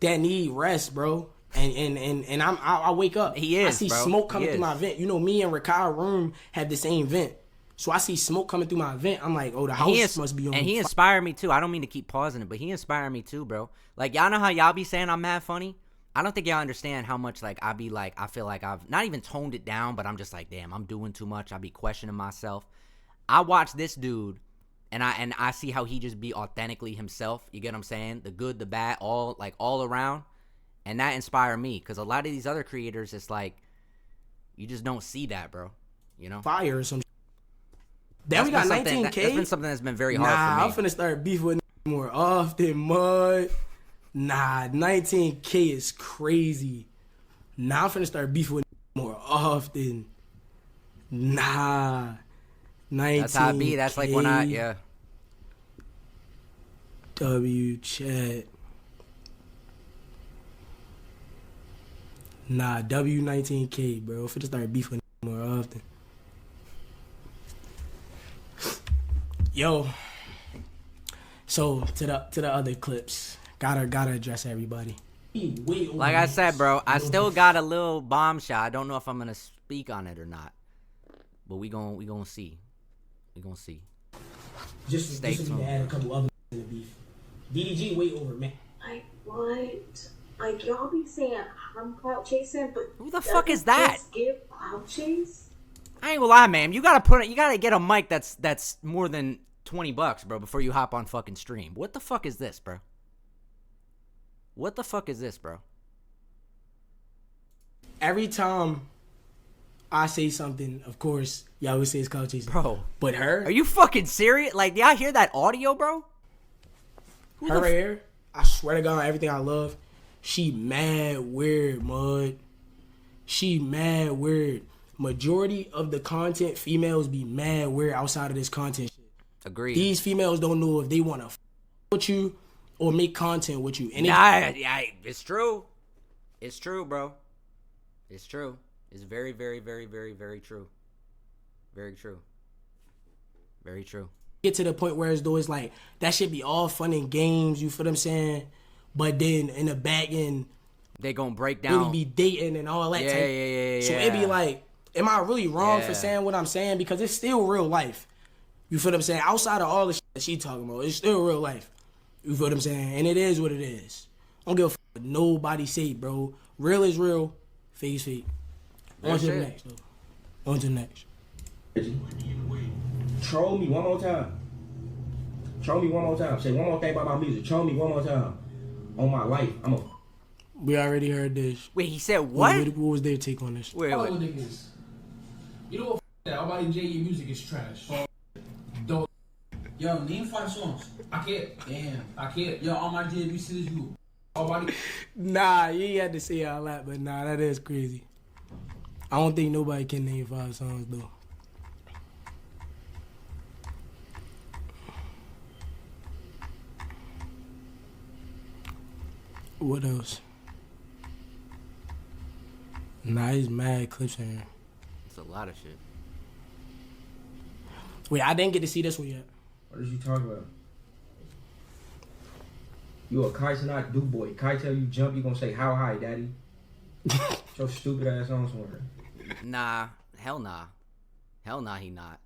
that need rest, bro. And I wake up. He is, I see bro. smoke He coming is. through my vent. You know, me and Rikai room have the same vent. So I see smoke coming through my vent. I'm like, oh, the house must be on And he fire. inspired me too. I don't mean to keep pausing it, but he inspired me too, bro. Like, y'all know how y'all be saying I'm mad funny? I don't think y'all understand how much, like, I feel like I've not even toned it down, but I'm just like, damn, I'm doing too much. I be questioning myself. I watch this dude, and I see how he just be authentically himself. You get what I'm saying? The good, the bad, all around. And that inspired me, because a lot of these other creators, it's like, you just don't see that, bro. You know? Fire or some shit. Then we got That's been 19K. That's been something that's been very hard Nah, for I'm me. finna start beef with more often, mud. Nah, 19K is crazy. Nah, I'm finna start beef with more often. Nah, 19K. That's how it be. That's like when yeah. W chat. Nah, W19K, bro. Finna start beef with more often. Yo. So to the other clips. Gotta address everybody. Like I said, bro, I still got a little bombshell. I don't know if I'm gonna speak on it or not, but we gonna see. We gonna see. Just Stay to tuned. add a couple other in the beef. DDG way over man. Like what? Like y'all be saying I'm clout chasing, but Who the fuck is that? Just give clout chase. I ain't gonna lie, man. You gotta get a mic that's more than $20, bro, before you hop on fucking stream. What the fuck is this, bro? What the fuck is this, bro? Every time I say something, of course, y'all always say it's clout chasing. Bro, But her, are you fucking serious? Like, y'all hear that audio, bro? Who her the right here, I swear to God, everything I love, she mad weird, mud. She mad weird. Majority of the content, females be mad weird outside of this content shit. Agreed. These females don't know if they want to with you or make content with you. And Yeah, it's true. It's true, bro. It's true. It's very, very, very, very, very true. Very true. Very true. get to the point where as though it's like that should be all fun and games, you feel what I'm saying? But then in the back end, They gonna break really down. be dating and all that Yeah, type. yeah. So it be like, am I really wrong Yeah. for saying what I'm saying? Because it's still real life. You feel what I'm saying? Outside of all the shit that she talking about, it's still real life. You feel what I'm saying? And it is what it is. I don't give a fuck what nobody say, bro. Real is real. Fake. On to the next, though. On to the next. Reggie, troll me one more time. Troll me one more time. Say one more thing about my music. Troll me one more time. On my life, I'm a. We already heard this. Wait, he said what? What was their take on this? Wait. Niggas. You know what? That everybody Jay, your music is trash. Don't. Yo, name 5 songs. I can't. Damn. I can't. Yo, all my JBC is you. Everybody. Nah, you ain't had to say all that, but nah, that is crazy. I don't think nobody can name 5 songs, though. What else? Nah, he's mad clips in here. It's a lot of shit. Wait, I didn't get to see this one yet. What is you talking about? You a Kai not do boy. Kai tell you jump, you gonna say how high, daddy? Your stupid ass on somewhere. Nah, hell nah. Hell nah, he not.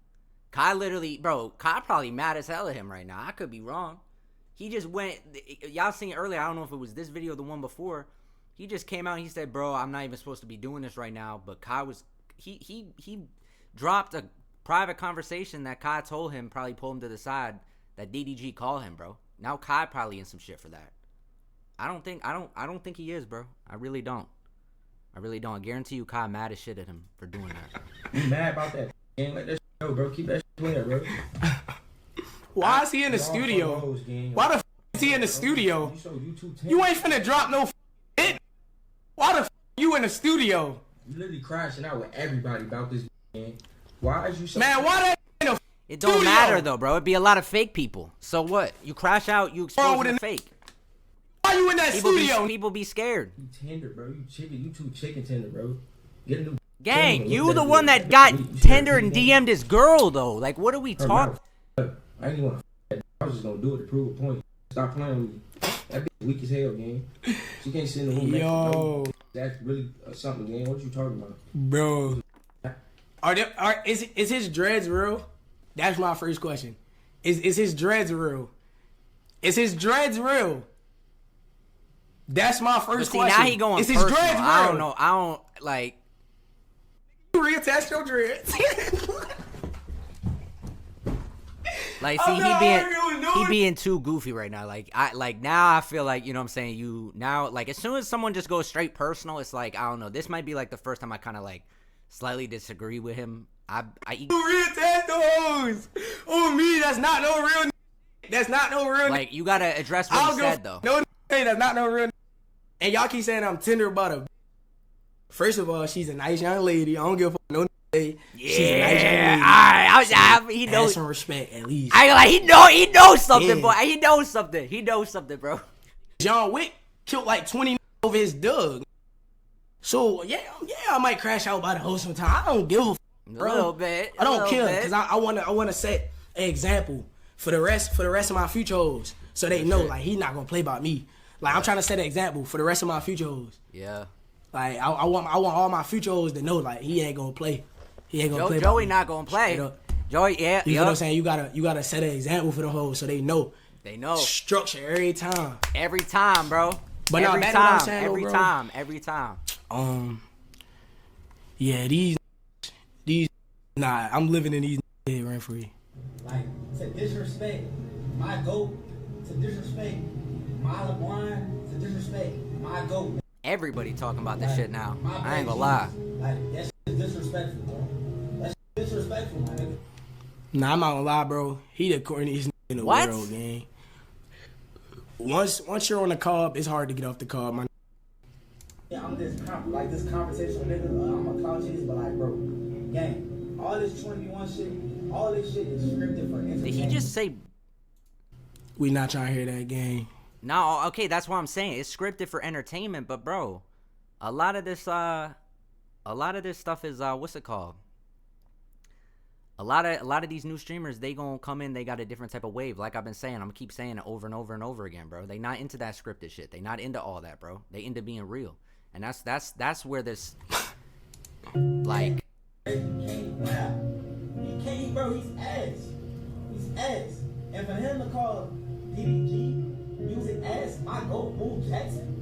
Kai literally, bro, Kai probably mad as hell at him right now. I could be wrong. He just went, y'all seen it earlier, I don't know if it was this video or the one before. He just came out and he said, bro, I'm not even supposed to be doing this right now. But Kai was, he dropped a private conversation that Kai told him, probably pulled him to the side, that DDG called him, bro. Now Kai probably in some shit for that. I don't think he is, bro. I really don't. I guarantee you Kai mad as shit at him for doing that. You mad about that? Ain't let that shit go, bro. Keep that shit clear, bro. Why is he in the studio? Why the f is he in the studio? You ain't finna drop no hit. Why the f you in the studio? You literally crashing out with everybody about this game. Why is you so... Man, why that in the It don't studio? matter though, bro. It'd be a lot of fake people. So what? You crash out, you expose the fake. Why you in that studio? People be scared. You tender, bro. You chicken. You too chicken tender, bro. Get a new... Gang, you the one that got tender and DM'd his girl though. Like, what are we talking? I ain't want to. I was just gonna do it to prove a point. Stop playing with me. That bitch weak as hell, gang. She can't sit in the room. Yo, that's really something, gang. What you talking about, bro? Is his dreads real? That's my first question. Is his dreads real? Is his dreads real? That's my first question. Now he going is his personal. dreads real? I don't know. I don't like. You reattach your dreads. Like, see, he being too goofy right now. Like now I feel like, you know what I'm saying, you now, like, as soon as someone just goes straight personal, it's like, I don't know, this might be like the first time I kind of like slightly disagree with him. You reattach those. Oh, me, that's not no real. That's not no real. Like, you gotta address what he said though. No, that's not no real. And y'all keep saying I'm tender about her. First of all, she's a nice young lady. I don't give a fuck no. Yeah, she's a nice young lady. Alright, he knows some respect at least. He knows something, boy. He knows something, bro. John Wick killed like 20 over his dog. So yeah, I might crash out by the host sometime. I don't give a fuck, bro. A little bit. I don't care because I wanna set an example for the rest of my future hoes, so they know like he's not gonna play by me. Like I'm trying to set an example for the rest of my future hoes. Yeah. Like I want all my future hoes to know like he ain't gonna play. He ain't gonna play. Joey not gonna play. Joey, yeah. You know what I'm saying? You gotta set an example for the hoes so they know. They know. Structure every time. Every time, bro. But every now, time. Saying, every bro, time. Every time. Yeah, these. Nah, I'm living in these rent free. Like, to disrespect my GOAT, to disrespect my LeBron, to disrespect my GOAT. Everybody talking about this shit now. I ain't gonna lie. Like, that shit is disrespectful, bro. That shit is disrespectful, my nigga. Nah, I'm not gonna lie, bro. He the corniest in the world, gang. Once you're on the cob, it's hard to get off the cob, man. Yeah, I'm this conversational nigga. I'm a cloud chase, but like, bro, gang, all this 21 shit, all this shit is scripted for entertainment. Did he just say? We not trying to hear that, gang. No, okay, that's what I'm saying. It's scripted for entertainment, but bro, a lot of this stuff is what's it called? A lot of these new streamers, they gonna come in, they got a different type of wave. Like I've been saying, I'm gonna keep saying it over and over and over again, bro. They not into that scripted shit. They not into all that, bro. They into being real, and that's where this like. He can't, bro. He's ass. He's ass. And for him to call DDG music ass, my GOAT, Moon Jackson,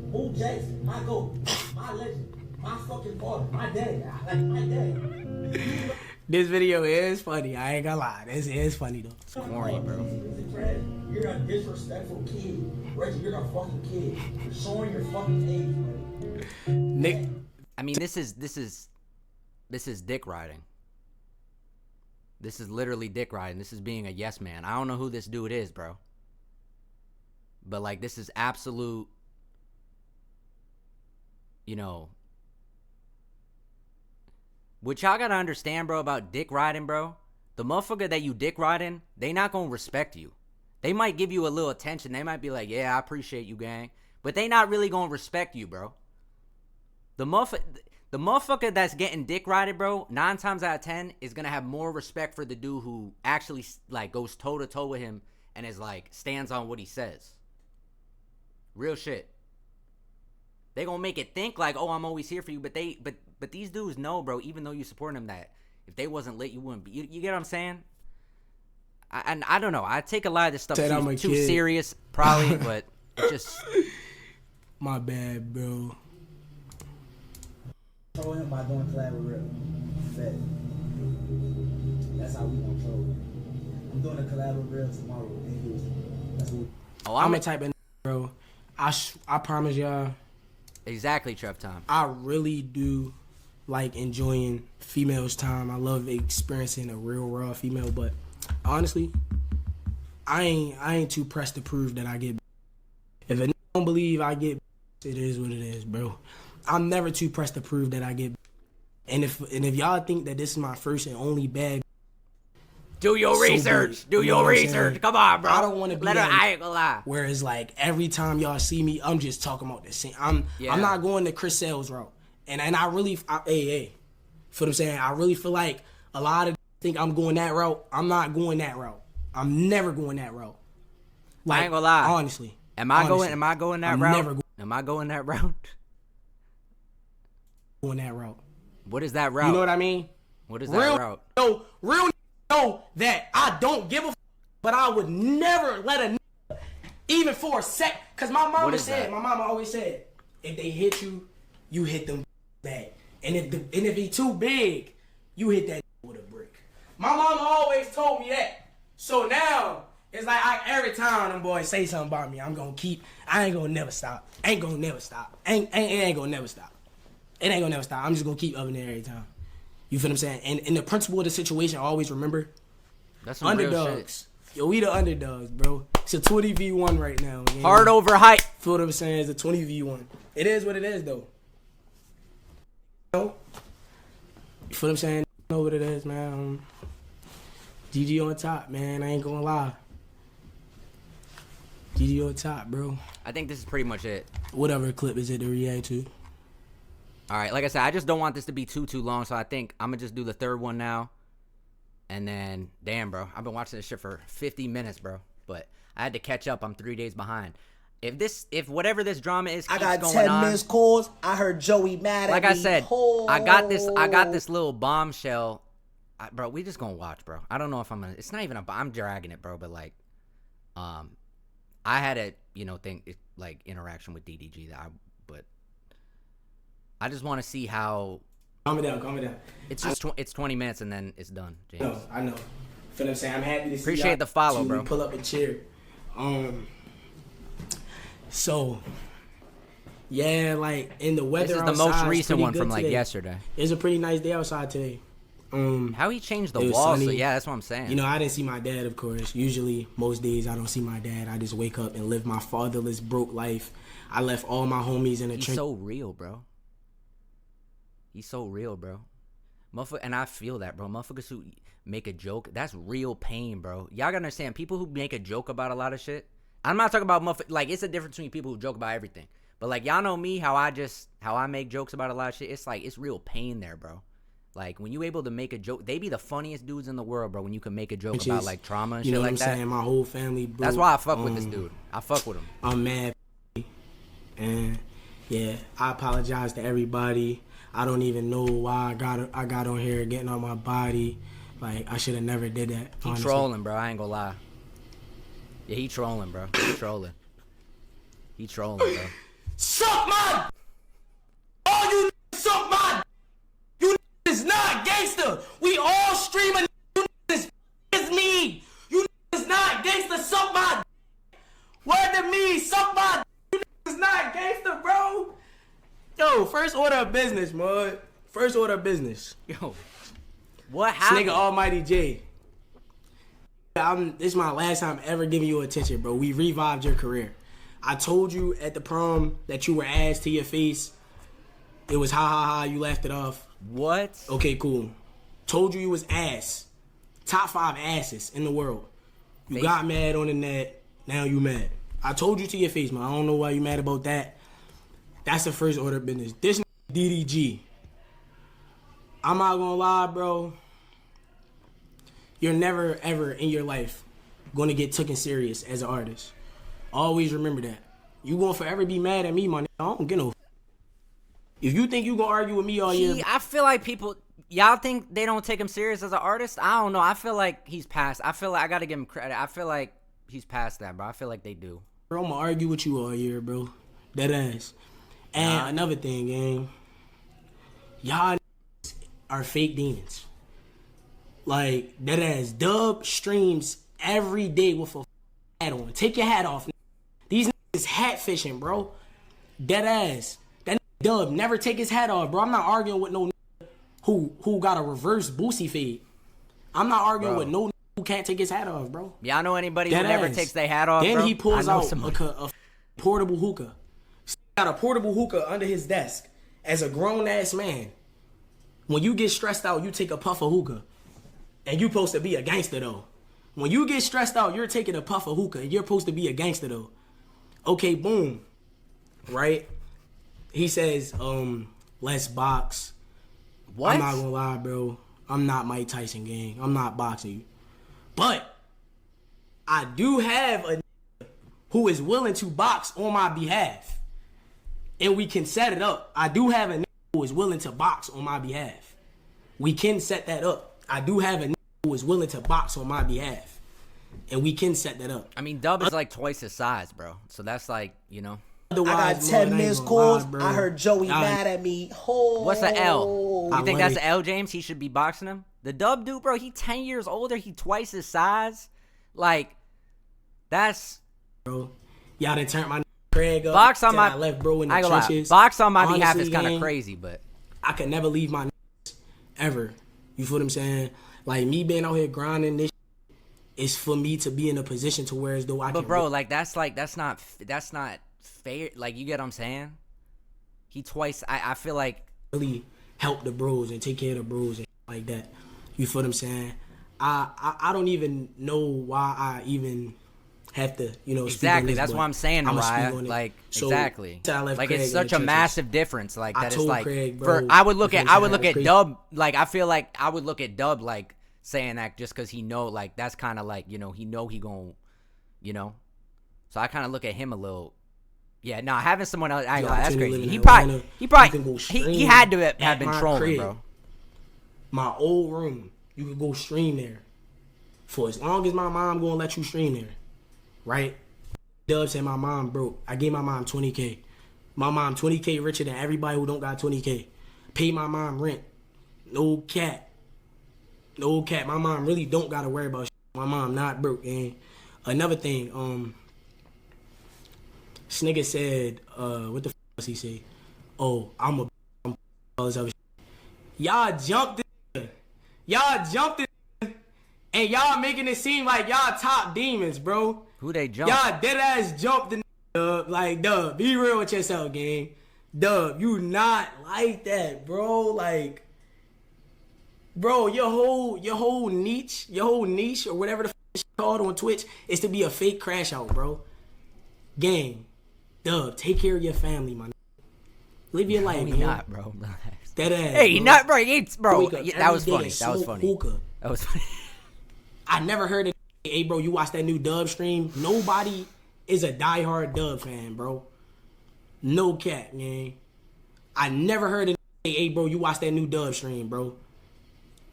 my GOAT, my legend. My fucking father, my dad, like my dad. This video is funny. I ain't gonna lie. This is funny though. It's corny, bro. You're a disrespectful kid. Reggie, you're a fucking kid. You're showing your fucking age, bro. Nick. I mean, this is dick riding. This is literally dick riding. This is being a yes man. I don't know who this dude is, bro. But like, this is absolute, you know. What y'all gotta understand, bro, about dick riding, bro. The motherfucker that you dick riding, they not gonna respect you. They might give you a little attention. They might be like, yeah, I appreciate you, gang. But they not really gonna respect you, bro. The motherfucker that's getting dick rided, bro, 9 times out of 10 is gonna have more respect for the dude who actually like goes toe to toe with him and is like stands on what he says. Real shit. They gonna make it think like, oh, I'm always here for you, but these dudes know, bro, even though you support them, that if they wasn't lit, you wouldn't be. You get what I'm saying? I don't know. I take a lot of this stuff too serious, probably, but just my bad, bro. Troll him by doing collab with Real. That's how we gonna troll him. I'm doing a collab with Real tomorrow in Houston. That's what. Oh, I'm a type of bro. I promise y'all. Exactly, Trev time. I really do like enjoying females' time. I love experiencing a real raw female, but honestly, I ain't too pressed to prove that I get. If a don't believe I get, it is what it is, bro. I'm never too pressed to prove that I get. And if y'all think that this is my first and only bag, do your research. Do your research. Come on, bro. I don't want to be I ain't gonna lie. Whereas like every time y'all see me, I'm just talking about the same. I'm not going the Chris Sales route. And I really, feel what I'm saying? I really feel like a lot of think I'm going that route. I'm not going that route. I'm never going that route. Like, I ain't gonna lie. Honestly. Am I going that route? Never am I going that route? Going that route. What is that route? You know what I mean? What is that route? Real know that I don't give a f, but I would never let a even for a sec, cause my mama always said, if they hit you, you hit them back. And if he too big, you hit that with a brick. My mama always told me that. So now it's like every time them boys say something about me, I ain't gonna never stop. Ain't gonna never stop. It ain't gonna never stop. It ain't gonna never stop. I'm just gonna keep upping it every time. You feel what I'm saying? And the principle of the situation, always remember, that's some underdogs. Real shit. Yo, we the underdogs, bro. It's a 20v1 right now. Man. Hard over height. Feel what I'm saying? It's a 20v1. It is what it is, though. You know? You feel what I'm saying? You know what it is, man. GG on top, man. I ain't gonna lie. GG on top, bro. I think this is pretty much it. Whatever clip is it to react to? All right, like I said, I just don't want this to be too long, so I think I'm going to just do the third one now. And then, damn, bro, I've been watching this shit for 50 minutes, bro. But I had to catch up. I'm 3 days behind. If whatever this drama is keeps I got going 10 on, missed calls. I heard Joey mad at like me. I said, I got this little bombshell. Bro, we just going to watch, bro. I don't know if I'm going to, it's not even I'm dragging it, bro, but like, I had a, interaction with DDG but I just want to see how. Calm it down. It's just it's 20 minutes and then it's done, James. No, I know. Feel what I'm saying? I'm happy to see Appreciate the follow, bro. Pull up a chair. So, yeah, like in the weather. This is the outside, most recent one from today. like yesterday. It's a pretty nice day outside today. How he changed the wall? So yeah, that's what I'm saying. You know, I didn't see my dad, of course. Usually, most days I don't see my dad. I just wake up and live my fatherless, broke life. I left all my homies in the trench. He's so real, bro. He's so real, bro. And I feel that, bro. Motherfuckers who make a joke, that's real pain, bro. Y'all gotta understand, people who make a joke about a lot of shit. I'm not talking about like, it's a difference between people who joke about everything. But like, y'all know me, how I make jokes about a lot of shit. It's like, it's real pain there, bro. Like, when you able to make a joke, they be the funniest dudes in the world, bro, when you can make a joke about like trauma and shit like that. You know what I'm saying? My whole family, bro. That's why I fuck with this dude. I fuck with him. I'm mad. And yeah, I apologize to everybody. I don't even know why I got on here getting on my body. Like, I should have never did that. He trolling, bro. I ain't gonna lie. Yeah, he trolling, bro. He trolling. He trolling, bro. Suck my... All you suck all streaming. You niggas is me. You niggas not gangsta. Suck my dick. Word to me. Suck my dick. You niggas not gangsta, bro. Yo, first order of business, mud. First order of business. Yo, what This happened? nigga Almighty J. This is my last time ever giving you attention, bro. We revived your career. I told you at the prom that you were ass to your face. It was ha ha ha. You laughed it off. What? Okay, cool. Told you was ass. Top 5 asses in the world. You got mad on the net. Now you mad. I told you to your face, man. I don't know why you mad about that. That's the first order of business. This DDG. I'm not gonna lie, bro. You're never, ever in your life gonna get taken serious as an artist. Always remember that. You gonna forever be mad at me, my nigga. I don't get no. If you think you gonna argue with me all year, I feel like people, y'all think they don't take him serious as an artist? I don't know. I feel like he's past. I feel like I gotta give him credit. I feel like he's past that, bro. I feel like they do. bro, I'm gonna argue with you all year, bro. That ass. And another thing, gang. Y'all are fake demons. Like, that ass. Dub streams every day with a hat on. Take your hat off. These niggas hat fishing, bro. Dead ass. That Dub never take his hat off, bro. I'm not arguing with no who got a reverse Boosie fade. I'm not arguing with no who can't take his hat off, bro. Y'all know anybody Dead who never ass. takes their hat off, Then bro? he pulls I know out somebody. a portable hookah. Got a portable hookah under his desk. As a grown ass man, when you get stressed out, you take a puff of hookah. And you supposed to be a gangster though. When you get stressed out, you're taking a puff of hookah and you're supposed to be a gangster though. Okay, boom. Right? He says, let's box. What? I'm not gonna lie, bro. I'm not Mike Tyson, gang. I'm not boxing you. But I do have a who is willing to box on my behalf. And we can set it up. I do have a who is willing to box on my behalf. We can set that up. I do have a who is willing to box on my behalf. And we can set that up. I mean, Dub is like twice his size, bro. So that's like, you know. I got Otherwise, 10 man, I ain't missed gonna lie, calls. bro. I heard Joey Y'all- mad at me. Oh. What's the L? I You think love that's it. the L, James? He should be boxing him? The Dub dude, bro, he 10 years older. He twice his size. Like, that's... Bro, y'all done turned my Craig up. Box on till my... I left bro in the I ain't gonna lie. trenches. Box on my behalf Honestly, is kind of gang, crazy, but... I could never leave my ever. You feel what I'm saying? Like, me being out here grinding this is for me to be in a position to where as though I can... But, bro, like, that's not fair. Like, you get what I'm saying? He twice... I feel like... really help the bros and take care of the bros and like that. You feel what I'm saying? I don't even know why I even have to, you know, speak on Exactly. this, That's but what I'm saying, I'ma speak Mariah. on it. Like, So, exactly. till I left Like, Craig it's in the such a trenches. massive difference. Like, I that it's told like... Craig, bro, I would look because at that was crazy. Dub... Like, I feel like I would look at Dub, like, saying that just because he know, like, that's kind of like, you know, he gon', you know? So I kind of look at him a little... Yeah, no, having someone else... I ain't gonna lie, that's crazy. He probably... He had to have been my trolling, crib. bro. My old room, you could go stream there for as long as my mom gonna let you stream there, right? Dub said my mom broke. I gave my mom 20K. My mom 20K richer than everybody who don't got 20K. Pay my mom rent. No cap. No cap. My mom really don't gotta worry about shit. My mom not broke. And another thing, this nigga said, what the f does he say? Oh, I'm all this other shit. Y'all jumped it. Y'all jumped it. And y'all making it seem like y'all top demons, bro. Who they jump? Y'all dead ass jumped the Dub. Like, Dub, be real with yourself, gang. Dub, you not like that, bro. Like, bro, your whole niche, or whatever the f it's called on Twitch, is to be a fake crash out, bro. Gang, Dub, take care of your family, man. Live your life, He man. not, bro. Relax. That ass. Hey, he bro. not, bro. He ain't, bro. Wake up Yeah, that every was day funny. and That was smoke funny. hookah. That was funny. I never heard it. Hey, bro, you watch that new Dub stream? Nobody is a diehard Dub fan, bro. No cap, man. I never heard it. Hey, bro, you watch that new Dub stream, bro.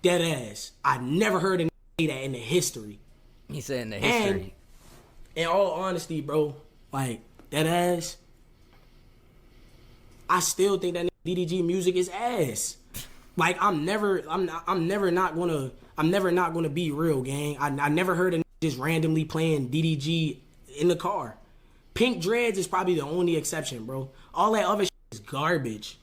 Dead ass. I never heard it say that in the history. He said in the history. And in all honesty, bro, like, dead ass, I still think that DDG music is ass. Like I'm never not gonna be real, gang. I never heard of just randomly playing DDG in the car. Pink Dreads is probably the only exception, bro. All that other shit is garbage.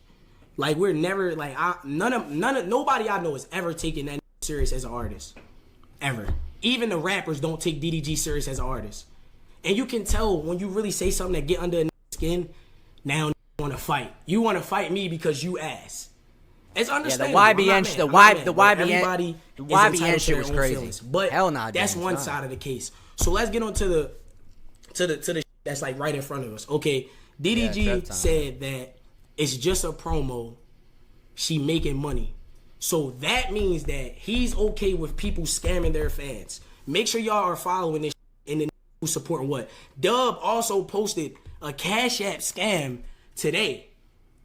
Like we're never like nobody I know is ever taking that serious as an artist. Ever. Even the rappers don't take DDG serious as an artist. And you can tell when you really say something that get under the skin, now you want to fight. You want to fight me because you ass. It's understandable. Yeah, the YBN shit was crazy. Feelings. But hell nah, that's one side of the case. So let's get on to the shit that's like right in front of us. Okay, DDG said that it's just a promo. She making money. So that means that he's okay with people scamming their fans. Make sure y'all are following this and then supporting what? Dub also posted a Cash App scam today.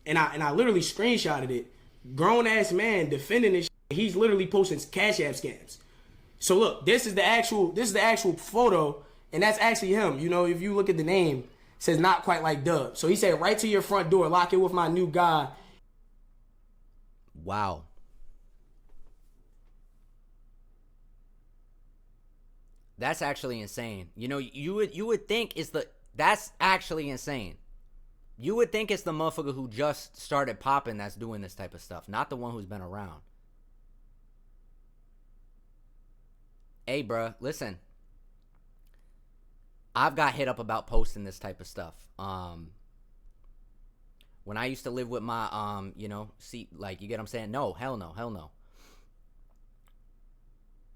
And I literally screenshotted it. Grown ass man defending this shit. He's literally posting Cash App scams. So look, this is the actual photo, and that's actually him. You know, if you look at the name, it says not quite like Dub. So he said right to your front door, lock it with my new guy. Wow. That's actually insane. You know, you would think that's actually insane. You would think it's the motherfucker who just started popping that's doing this type of stuff, not the one who's been around. Hey, bruh, listen. I've got hit up about posting this type of stuff. When I used to live with my, you know, see, like, you get what I'm saying? No, hell no.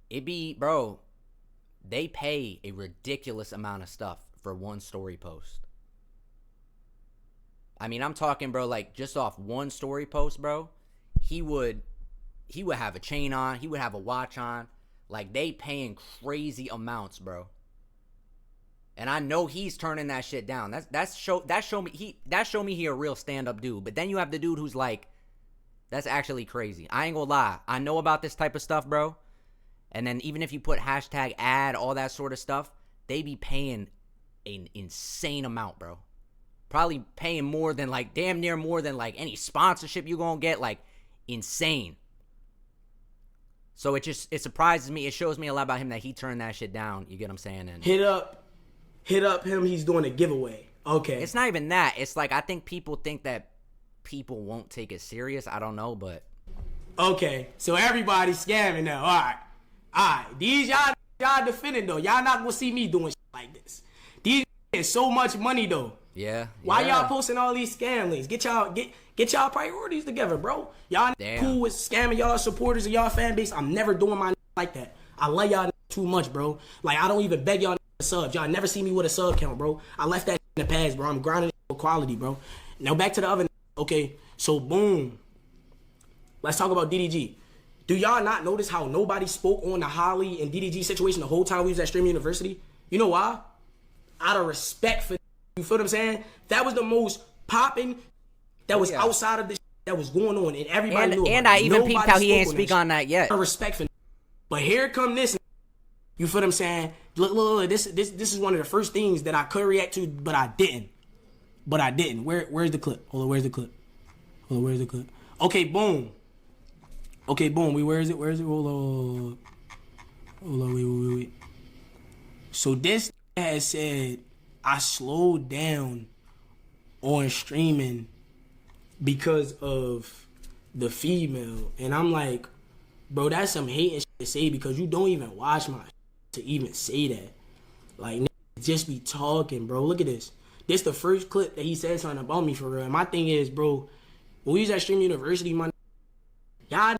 It be, bro, they pay a ridiculous amount of stuff for one story post. I mean, I'm talking, bro, like, just off one story post, bro, he would have a chain on, he would have a watch on. Like, they paying crazy amounts, bro. And I know he's turning that shit down. That show me he a real stand-up dude. But then you have the dude who's like, that's actually crazy. I ain't gonna lie. I know about this type of stuff, bro. And then even if you put hashtag ad, all that sort of stuff, they be paying an insane amount, bro. Probably paying more than, like, damn near more than, like, any sponsorship you gonna get. Like, insane. So it surprises me. It shows me a lot about him that he turned that shit down. You get what I'm saying? And hit up him. He's doing a giveaway. Okay. It's not even that. It's like, I think people think that people won't take it serious. I don't know, but. Okay. So everybody's scamming now. All right. These y'all defending, though. Y'all not going to see me doing shit like this. These is so much money, though. Yeah. Why y'all posting all these scam links? Get y'all priorities together, bro. Y'all cool with scamming y'all supporters and y'all fan base. I'm never doing my like that. I love y'all too much, bro. Like, I don't even beg y'all subs. Y'all never see me with a sub count, bro. I left that in the past, bro. I'm grinding for quality, bro. Now back to the other. Okay, so boom. Let's talk about DDG. Do y'all not notice how nobody spoke on the Holly and DDG situation the whole time we was at Stream University? You know why? Out of respect for, you feel what I'm saying? That was the most popping that was outside of the that was going on, and everybody knew. And I even peeped how he ain't speak on that yet. Out of respect for, but here come this. You feel what I'm saying? Look, this is one of the first things that I could react to, but I didn't. Where's the clip? Hold on, where's the clip? Okay, boom. Where is it? Hold on, wait. So this has said I slowed down on streaming because of the female, and I'm like, bro, that's some hating shit to say because you don't even watch my to even say that. Like, just be talking, bro. Look at this. This the first clip that he said something about me for real. And my thing is, bro, when we was at Stream University, y'all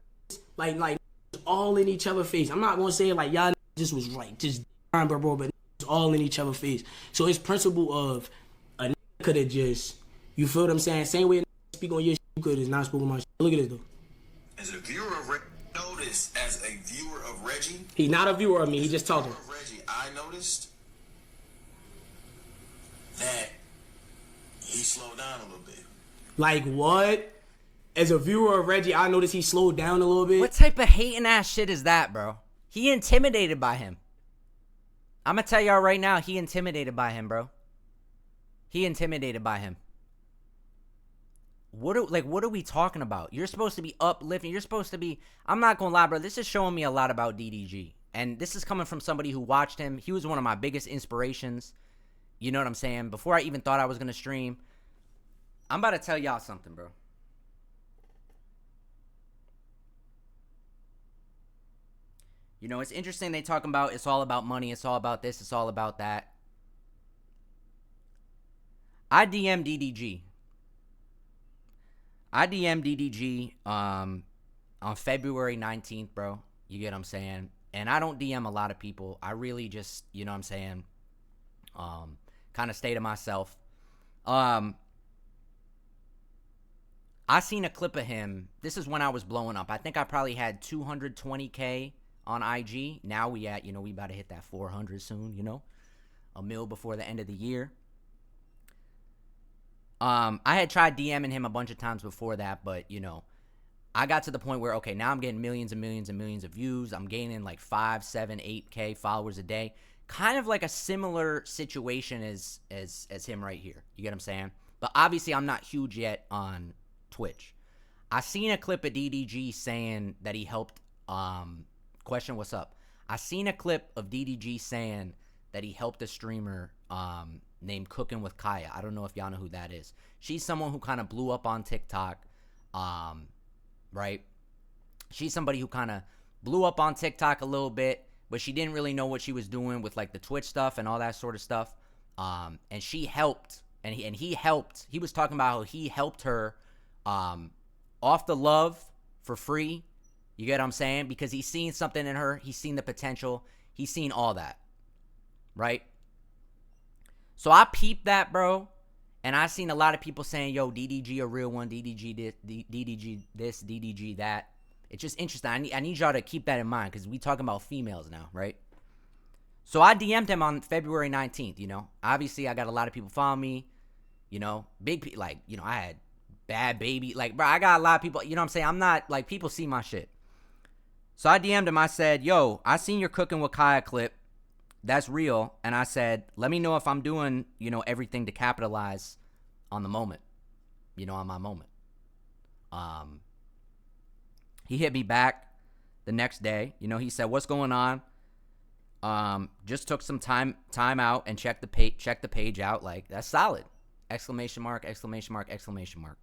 like all in each other's face. I'm not gonna say like y'all just was like just bro, but it's all in each other's face. So it's principle of a could have just, you feel what I'm saying? Same way speak on your shit, you could have not spoken my shit. Look at this though. As a viewer of Reggie, notice as a viewer of Reggie, he's not a viewer of me. He just talking. Reggie, I noticed that he slowed down a little bit. Like what? As a viewer of Reggie, I noticed he slowed down a little bit. What type of hating ass shit is that, bro? He intimidated by him. I'm gonna tell y'all right now, he intimidated by him, bro. He intimidated by him. what are we talking about? You're supposed to be uplifting. You're supposed to be, I'm not going to lie, bro. This is showing me a lot about DDG. And this is coming from somebody who watched him. He was one of my biggest inspirations. You know what I'm saying? Before I even thought I was going to stream. I'm about to tell y'all something, bro. You know, it's interesting they talking about it's all about money. It's all about this. It's all about that. I DM DDG. I DM DDG on February 19th, bro. You get what I'm saying? And I don't DM a lot of people. I really just, you know what I'm saying, kind of stay to myself. I seen a clip of him. This is when I was blowing up. I think I probably had 220K on IG. Now we at, you know, we about to hit that 400 soon, you know. A mil before the end of the year. I had tried DMing him a bunch of times before that, but, you know, I got to the point where, okay, now I'm getting millions and millions and millions of views. I'm gaining like 5, 7, 8K followers a day. Kind of like a similar situation as him right here. You get what I'm saying? But obviously I'm not huge yet on Twitch. I seen a clip of DDG saying that he helped, question what's up. I seen a clip of DDG saying that he helped a streamer named Cooking with Kaya. I don't know if y'all know who that is. She's someone who kind of blew up on TikTok, right? She's somebody who kind of blew up on TikTok a little bit, but she didn't really know what she was doing with like the Twitch stuff and all that sort of stuff. And she helped, and he helped. He was talking about how he helped her off the love for free. You get what I'm saying? Because he's seen something in her. He's seen the potential. He's seen all that, right? So I peeped that, bro. And I seen a lot of people saying, yo, DDG a real one, DDG this, DDG that. It's just interesting. I need y'all to keep that in mind because we talking about females now, right? So I DM'd him on February 19th, you know. Obviously, I got a lot of people following me, you know. Like, you know, I had Bad Baby. Like, bro, I got a lot of people, you know what I'm saying? I'm not, like, people see my shit. So I DM'd him. I said, yo, I seen your Cooking with Kaya clip. That's real. And I said, let me know if I'm doing, you know, everything to capitalize on the moment, you know, on my moment. He hit me back the next day. You know, he said, what's going on? Just took some time out and checked the page out. Like, that's solid. Exclamation mark, exclamation mark, exclamation mark.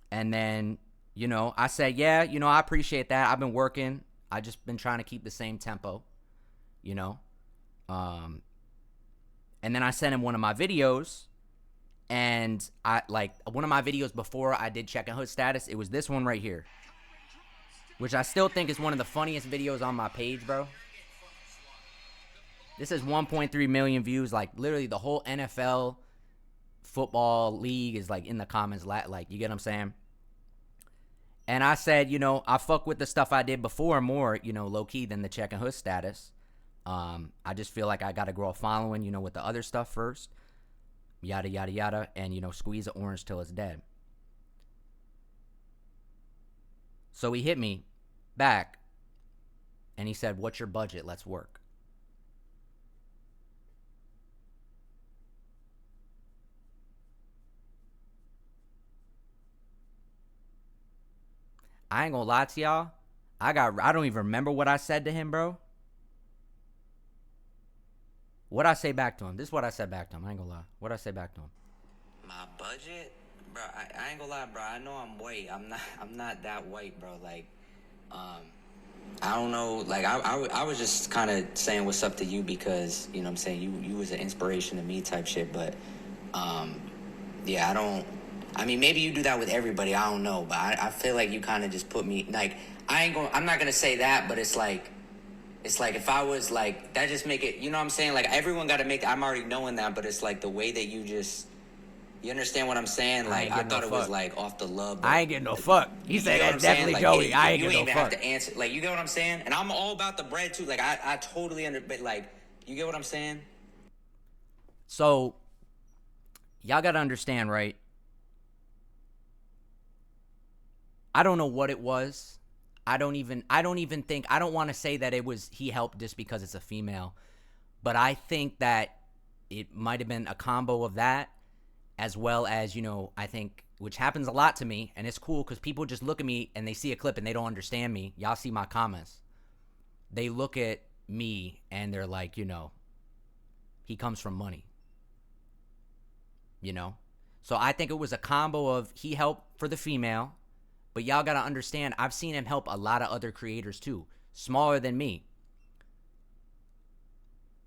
And then, you know, I said, yeah, you know, I appreciate that. I've been working. I just been trying to keep the same tempo, you know. And then I sent him one of my videos. And I like one of my videos before I did Check and Hood status. It was this one right here, which I still think is one of the funniest videos on my page, bro. This has 1.3 million views. Like, literally the whole NFL football league is, like, in the comments. Like, you get what I'm saying? And I said, you know, I fuck with the stuff I did before more, you know, low-key than the Check and Hood status. I just feel like I got to grow a following, you know, with the other stuff first. Yada, yada, yada. And, you know, squeeze an orange till it's dead. So he hit me back. And he said, what's your budget? Let's work. I ain't gonna lie to y'all. I don't even remember what I said to him, bro. What'd I say back to him? This is what I said back to him. I ain't gonna lie. What'd I say back to him? My budget? Bro, I ain't gonna lie, bro. I know I'm white. I'm not that white, bro. Like, I don't know. Like, I was just kind of saying what's up to you because, you know what I'm saying, you was an inspiration to me type shit. But, yeah, I mean, maybe you do that with everybody. I don't know. But I feel like you kind of just put me, like, I'm not going to say that, but it's like if I was like, that just make it, you know what I'm saying? Like, everyone got to make, I'm already knowing that, but it's like the way that you just, you understand what I'm saying? Like, I thought it was like off the love. I ain't getting no fuck. He said that's definitely like, Joey. I ain't getting no fuck. You ain't even have to answer. Like, you get what I'm saying? And I'm all about the bread too. Like, I totally but like, you get what I'm saying? So, y'all got to understand, right? I don't know what it was. I don't even think, I don't want to say that it was, he helped just because it's a female, but I think that it might have been a combo of that, as well as, you know, I think which happens a lot to me, and it's cool because people just look at me and they see a clip and they don't understand me. Y'all see my comments. They look at me and they're like, you know, he comes from money. You know? So I think it was a combo of he helped for the female, but y'all got to understand, I've seen him help a lot of other creators too, smaller than me.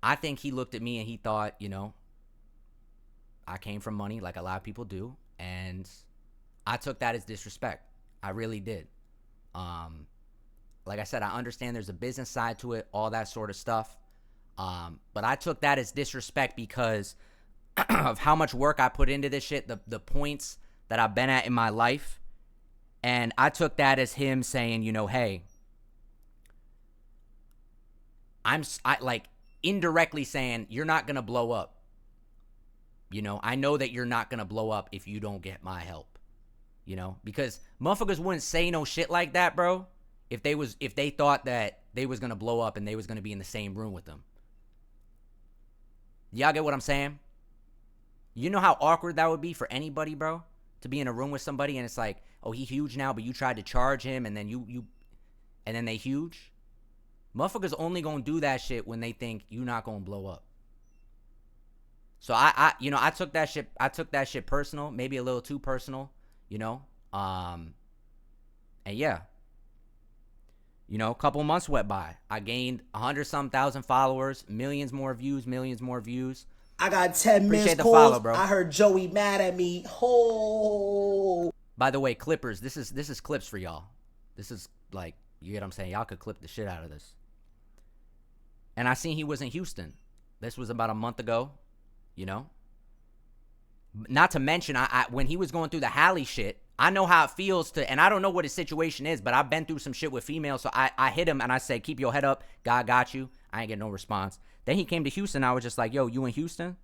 I think he looked at me and he thought, you know, I came from money like a lot of people do, and I took that as disrespect. I really did. Like I said, I understand there's a business side to it, all that sort of stuff. But I took that as disrespect because of how much work I put into this shit, the points that I've been at in my life. And I took that as him saying, you know, hey, I like indirectly saying, you're not going to blow up. You know, I know that you're not going to blow up if you don't get my help. You know, because motherfuckers wouldn't say no shit like that, bro, if they thought that they was going to blow up and they was going to be in the same room with them. Y'all get what I'm saying? You know how awkward that would be for anybody, bro, to be in a room with somebody and it's like, oh, he huge now, but you tried to charge him and then and then they huge. Motherfuckers only gonna do that shit when they think you not gonna blow up. So I took that shit personal, maybe a little too personal, you know. And yeah. You know, a couple months went by. I gained 100-some thousand followers, millions more views. I got 10 missed calls. Follow, bro. I heard Joey mad at me. Oh. By the way, clippers, this is clips for y'all. This is like, you get what I'm saying? Y'all could clip the shit out of this. And I seen he was in Houston. This was about a month ago, you know? Not to mention, I when he was going through the Halle shit, I know how it feels to, and I don't know what his situation is, but I've been through some shit with females, so I hit him and I said, keep your head up. God got you. I ain't get no response. Then he came to Houston. I was just like, yo, you in Houston?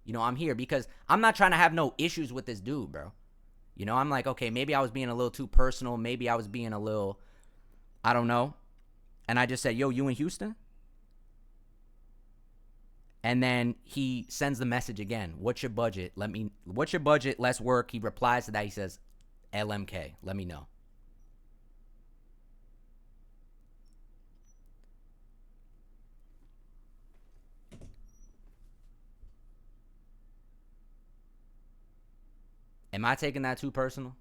You know, I'm here because I'm not trying to have no issues with this dude, bro. You know, I'm like, okay, maybe I was being a little too personal. Maybe I was being a little, I don't know. And I just said, yo, you in Houston? And then he sends the message again. What's your budget? What's your budget? Let's work. He replies to that. He says, LMK. Let me know. Am I taking that too personal?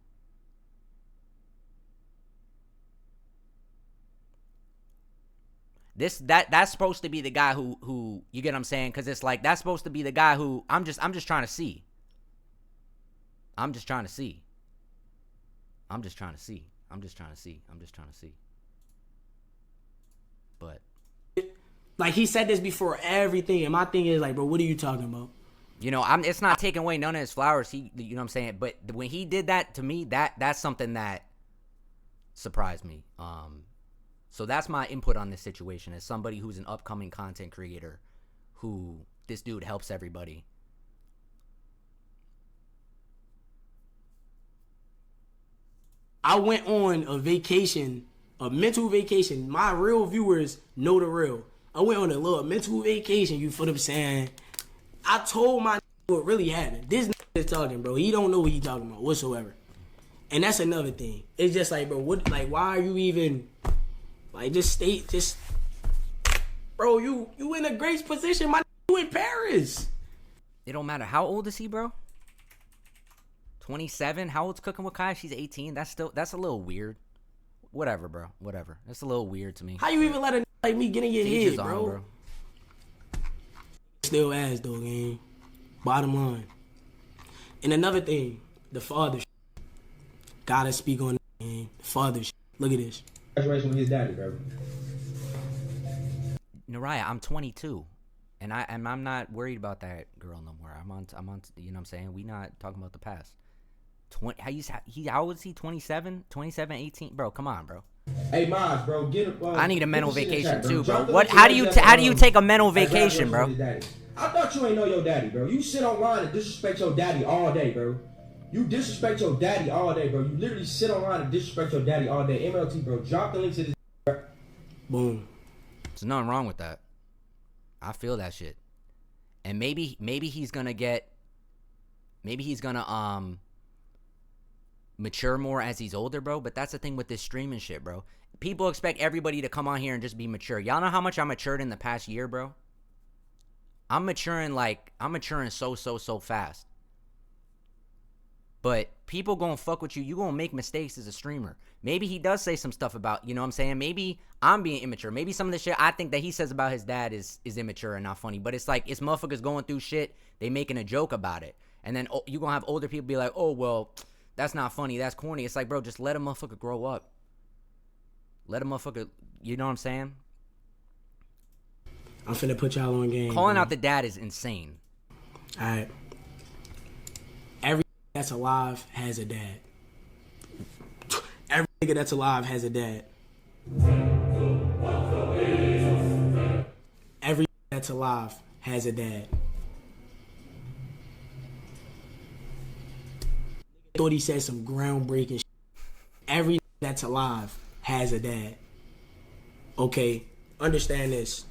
That's supposed to be the guy who you get what I'm saying? Because it's like, that's supposed to be the guy who I'm just trying to see. I'm just trying to see. But like, he said this before everything, and my thing is like, bro, what are you talking about? You know, it's not taking away none of his flowers. You know what I'm saying? But when he did that to me, that's something that surprised me. So that's my input on this situation as somebody who's an upcoming content creator who this dude helps everybody. I went on a vacation, a mental vacation. My real viewers know the real. I went on a little mental vacation, you feel what I'm saying? I told my what really happened. This is talking, bro. He don't know what he talking about whatsoever. And that's another thing. It's just like, bro, what, like, why are you even, like, bro, you in a great position, you in Paris. It don't matter. How old is he, bro? 27? How old's Cooking with Kai? She's 18. That's a little weird. Whatever, bro. Whatever. That's a little weird to me. How you even let a like me get in your head, bro? Still ass though, gang. Bottom line. And another thing, the father gotta speak on that, man. The father look at this. Graduation with his daddy, bro. Nariah, I'm 22. And I'm not worried about that girl no more. I'm on you know what I'm saying? We not talking about the past. How old is he? 27, 18? Bro, come on, bro. Hey, Maz, bro, I need a mental vacation too, bro. What? How do you take a mental vacation, bro? I thought you ain't know your daddy, bro. You sit online and disrespect your daddy all day, bro. You disrespect your daddy all day, bro. You literally sit online and disrespect your daddy all day. MLT, bro, drop the link to this, bro. Boom. There's nothing wrong with that. I feel that shit. And maybe he's gonna mature more as he's older, bro. But that's the thing with this streaming shit, bro. People expect everybody to come on here and just be mature. Y'all know how much I matured in the past year, bro? I'm maturing so fast. But people gonna fuck with you. You gonna make mistakes as a streamer. Maybe he does say some stuff about, you know what I'm saying? Maybe I'm being immature. Maybe some of the shit I think that he says about his dad is immature and not funny. But it's like, it's motherfuckers going through shit. They making a joke about it. And then you gonna have older people be like, oh, well, that's not funny. That's corny. It's like, bro, just let a motherfucker grow up. Let a motherfucker, you know what I'm saying? I'm finna put y'all on game. Calling out the dad is insane. All right. Every that's alive has a dad. Every nigga that's alive has a dad. Every that's alive has a dad. Thought he said some groundbreaking shit. Every that's alive has a dad. Okay, understand this.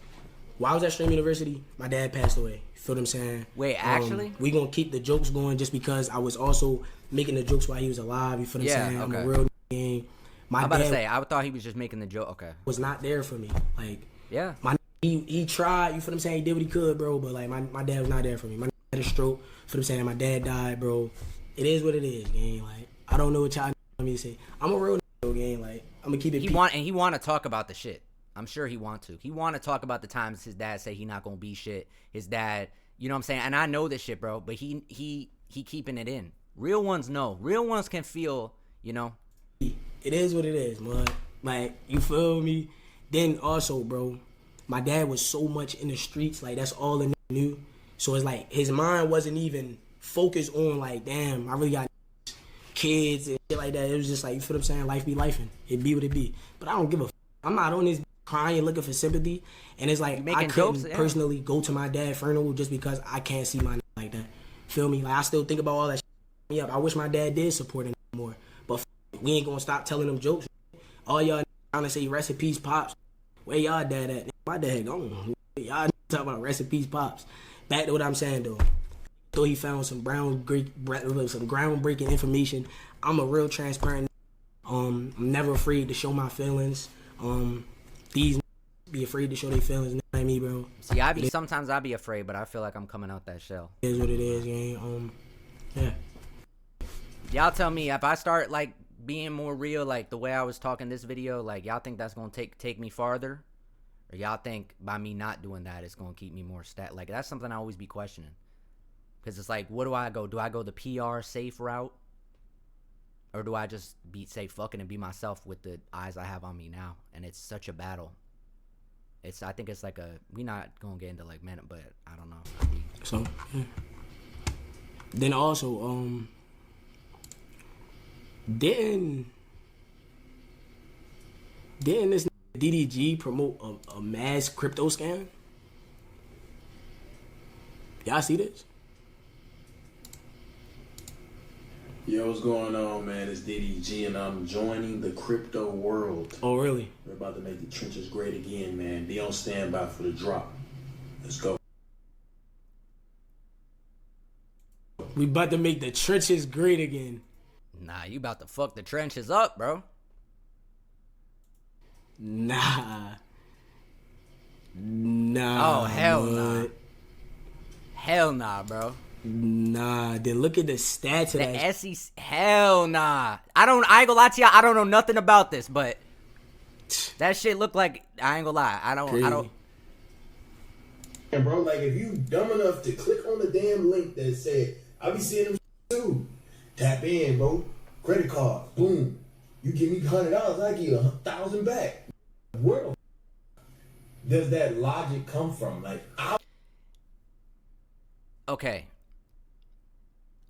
While I was at Stream University, my dad passed away. You feel what I'm saying? Wait, actually? We gonna keep the jokes going just because I was also making the jokes while he was alive. You feel what I'm saying? Okay. I'm a real game. I'm about to say, I thought he was just making the joke. Okay. Was not there for me. Like, yeah. He tried, you feel what I'm saying? He did what he could, bro. But like my dad was not there for me. My dad had a stroke. You feel what I'm saying? My dad died, bro. It is what it is, gang. Like, I don't know what y'all want me to say. I'm a real gang. Like, I'm gonna keep it. He want to talk about the shit. I'm sure he want to. He want to talk about the times his dad say he not gonna be shit. His dad, you know what I'm saying? And I know this shit, bro. But he keeping it in. Real ones know. Real ones can feel, you know. It is what it is, man. Like, you feel me? Then also, bro, my dad was so much in the streets. Like, that's all the nigga knew. So it's like his mind wasn't even focused on like, damn, I really got kids and shit like that. It was just like, you feel what I'm saying? Life be lifing. It be what it be. But I don't give a. I'm not on this crying looking for sympathy. And it's like, I couldn't personally go to my dad's funeral just because I can't see my like that. Feel me? Like, I still think about all that shit. I wish my dad did support him more. But we ain't gonna stop telling them jokes. All y'all trying to say rest in peace, Pops. Where y'all dad at? My dad gone. Y'all talking about rest in peace, Pops. Back to what I'm saying, though. Though he found some groundbreaking information. I'm a real transparent. I'm never afraid to show my feelings. These be afraid to show their feelings, like me, bro. See, sometimes I be afraid, but I feel like I'm coming out that shell. It is what it is, gang. Yeah. Y'all tell me if I start like being more real, like the way I was talking this video, like y'all think that's gonna take me farther, or y'all think by me not doing that it's gonna keep me more Like, that's something I always be questioning. Because it's like, what do I go? Do I go the PR safe route? Or do I just say fucking and be myself with the eyes I have on me now? And it's such a battle. I think it's like we not gonna get into like minute, but I don't know. So, yeah. Then also, didn't this DDG promote a mass crypto scam? Y'all see this? Yo, what's going on, man? It's DDG, and I'm joining the crypto world. Oh, really? We're about to make the trenches great again, man. Be on standby for the drop. Let's go. We about to make the trenches great again. Nah, you about to fuck the trenches up, bro. Nah. Oh, hell nah. Hell nah, bro. Nah, then look at the stats of that. SEC, hell nah. I ain't gonna lie to y'all, I don't know nothing about this, but that shit look like, I ain't gonna lie, I don't. And bro, like, if you dumb enough to click on the damn link that said, I be seeing them too. Tap in, bro. Credit card, boom. You give me $100, I give you 1,000 back. Where does that logic come from? Like, okay.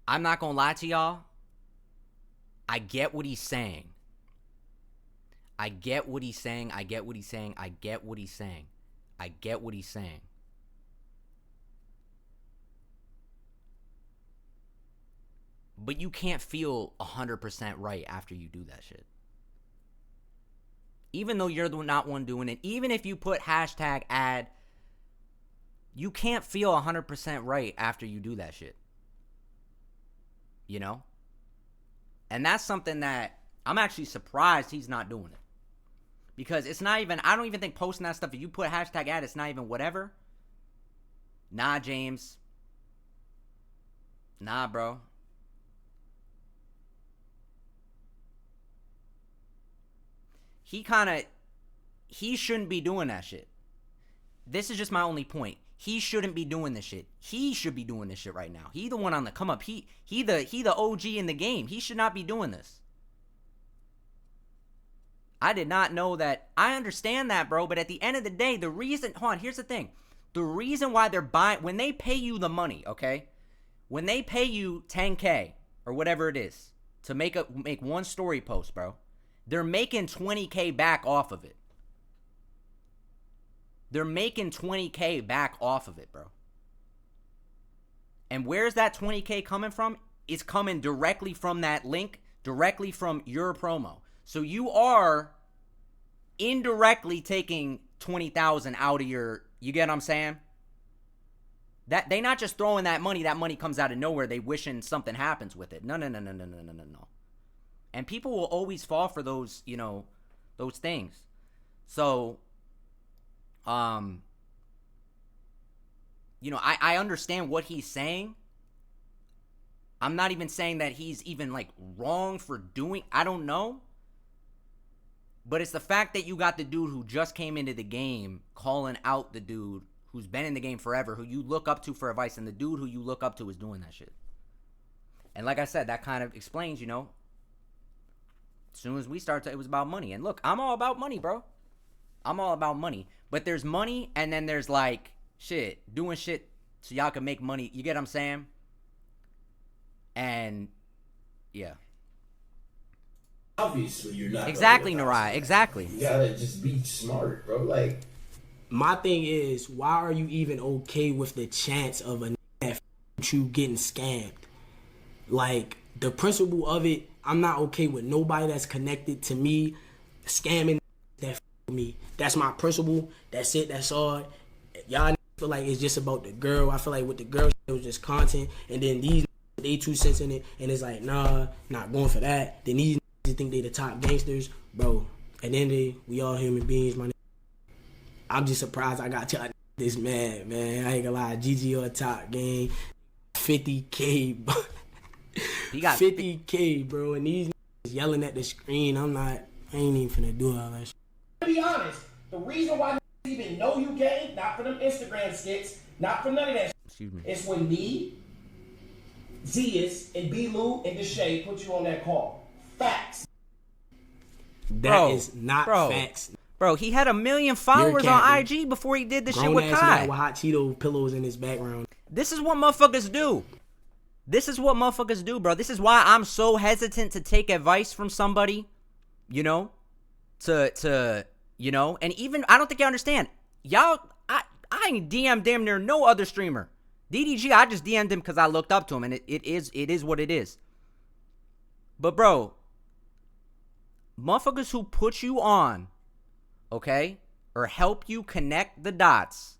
I'm not gonna lie to y'all. I get what he's saying. I get what he's saying. I get what he's saying. I get what he's saying. I get what he's saying. But you can't feel 100% right after you do that shit. Even though you're not one doing it, even if you put hashtag ad, you can't feel 100% right after you do that shit. You know? And that's something that I'm actually surprised he's not doing it. Because it's not even, I don't even think posting that stuff, if you put hashtag ad, it's not even whatever. Nah, James. Nah, bro. He shouldn't be doing that shit. This is just my only point. He shouldn't be doing this shit. He should be doing this shit right now. He the one on the come up. He the OG in the game. He should not be doing this. I did not know that. I understand that, bro. But at the end of the day, the reason, hold on, here's the thing. The reason why they're buying, when they pay you the money, okay? When they pay you $10K or whatever it is to make one story post, bro, they're making $20K back off of it. They're making $20K back off of it, bro. And where's that $20K coming from? It's coming directly from that link, directly from your promo. So you are indirectly taking 20,000 out of your, you get what I'm saying? That they not just throwing that money comes out of nowhere. They wishing something happens with it. No. And people will always fall for those, you know, those things. So, you know, I understand what he's saying. I'm not even saying that he's even like wrong for doing, I don't know. But it's the fact that you got the dude who just came into the game calling out the dude who's been in the game forever, who you look up to for advice, and the dude who you look up to is doing that shit. And like I said, that kind of explains, you know, as soon as we started, it was about money. And look, I'm all about money, bro. I'm all about money. But there's money, and then there's like shit, doing shit so y'all can make money. You get what I'm saying? And yeah. Obviously, you're not. Exactly, Nariah. Exactly. You gotta just be smart, bro. Like, my thing is, why are you even okay with the chance of a you getting scammed? Like, the principle of it, I'm not okay with nobody that's connected to me scamming that me. That's my principle. That's it. That's all. Y'all feel like it's just about the girl. I feel like with the girl, it was just content, and then these they 2 cents in it, and it's like, nah, not going for that. Then these think they the top gangsters, bro. At the end of the day, we all human beings, my nigga. I'm just surprised I got to this man. I ain't gonna lie, GG on top, gang. 50K, he got 50K, bro. And these yelling at the screen. I ain't even finna do all that shit. To be honest, the reason why even know you gang, not for them Instagram skits, not for none of that. Excuse me. It's when me, Zias, and B-Lou and Deshae put you on that call. Facts. That is not facts. Bro, he had 1 million followers on IG before he did this shit with Kai. With hot Cheeto pillows in his background. This is what motherfuckers do. This is what motherfuckers do, bro. This is why I'm so hesitant to take advice from somebody, you know, to you know, and even, I don't think you understand. Y'all, I ain't DM'd damn near no other streamer. DDG, I just DM'd him because I looked up to him, and it is what it is. But, bro, motherfuckers who put you on, okay, or help you connect the dots,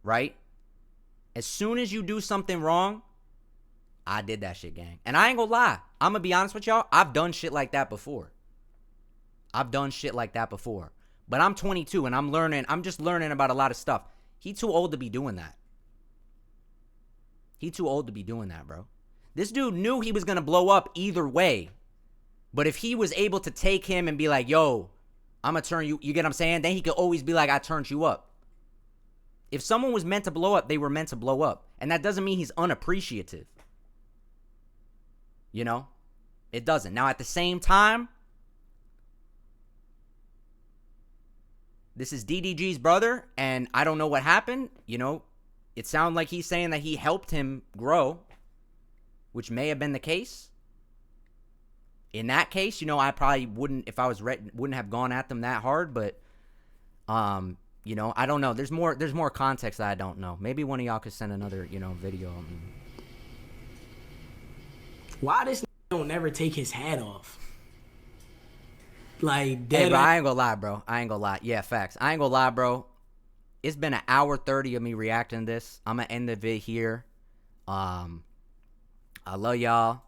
right? As soon as you do something wrong, I did that shit, gang. And I ain't gonna lie. I'm gonna be honest with y'all. I've done shit like that before. But I'm 22 and I'm just learning about a lot of stuff. He too old to be doing that. Bro. This dude knew he was gonna blow up either way. But if he was able to take him and be like, yo, I'm gonna turn you get what I'm saying? Then he could always be like, I turned you up. If someone was meant to blow up, they were meant to blow up. And that doesn't mean he's unappreciative. You know? It doesn't. Now, at the same time, this is DDG's brother, and I don't know what happened. You know, it sounded like he's saying that he helped him grow, which may have been the case. In that case, you know, I probably wouldn't, if I was wouldn't have gone at them that hard, but, you know, I don't know. There's more context that I don't know. Maybe one of y'all could send another, you know, video. Why this don't never take his hat off? Like, hey, bro, I ain't gonna lie, bro. Yeah, facts. I ain't gonna lie, bro. It's been an hour 30 of me reacting to this. I'm gonna end the vid here. I love y'all.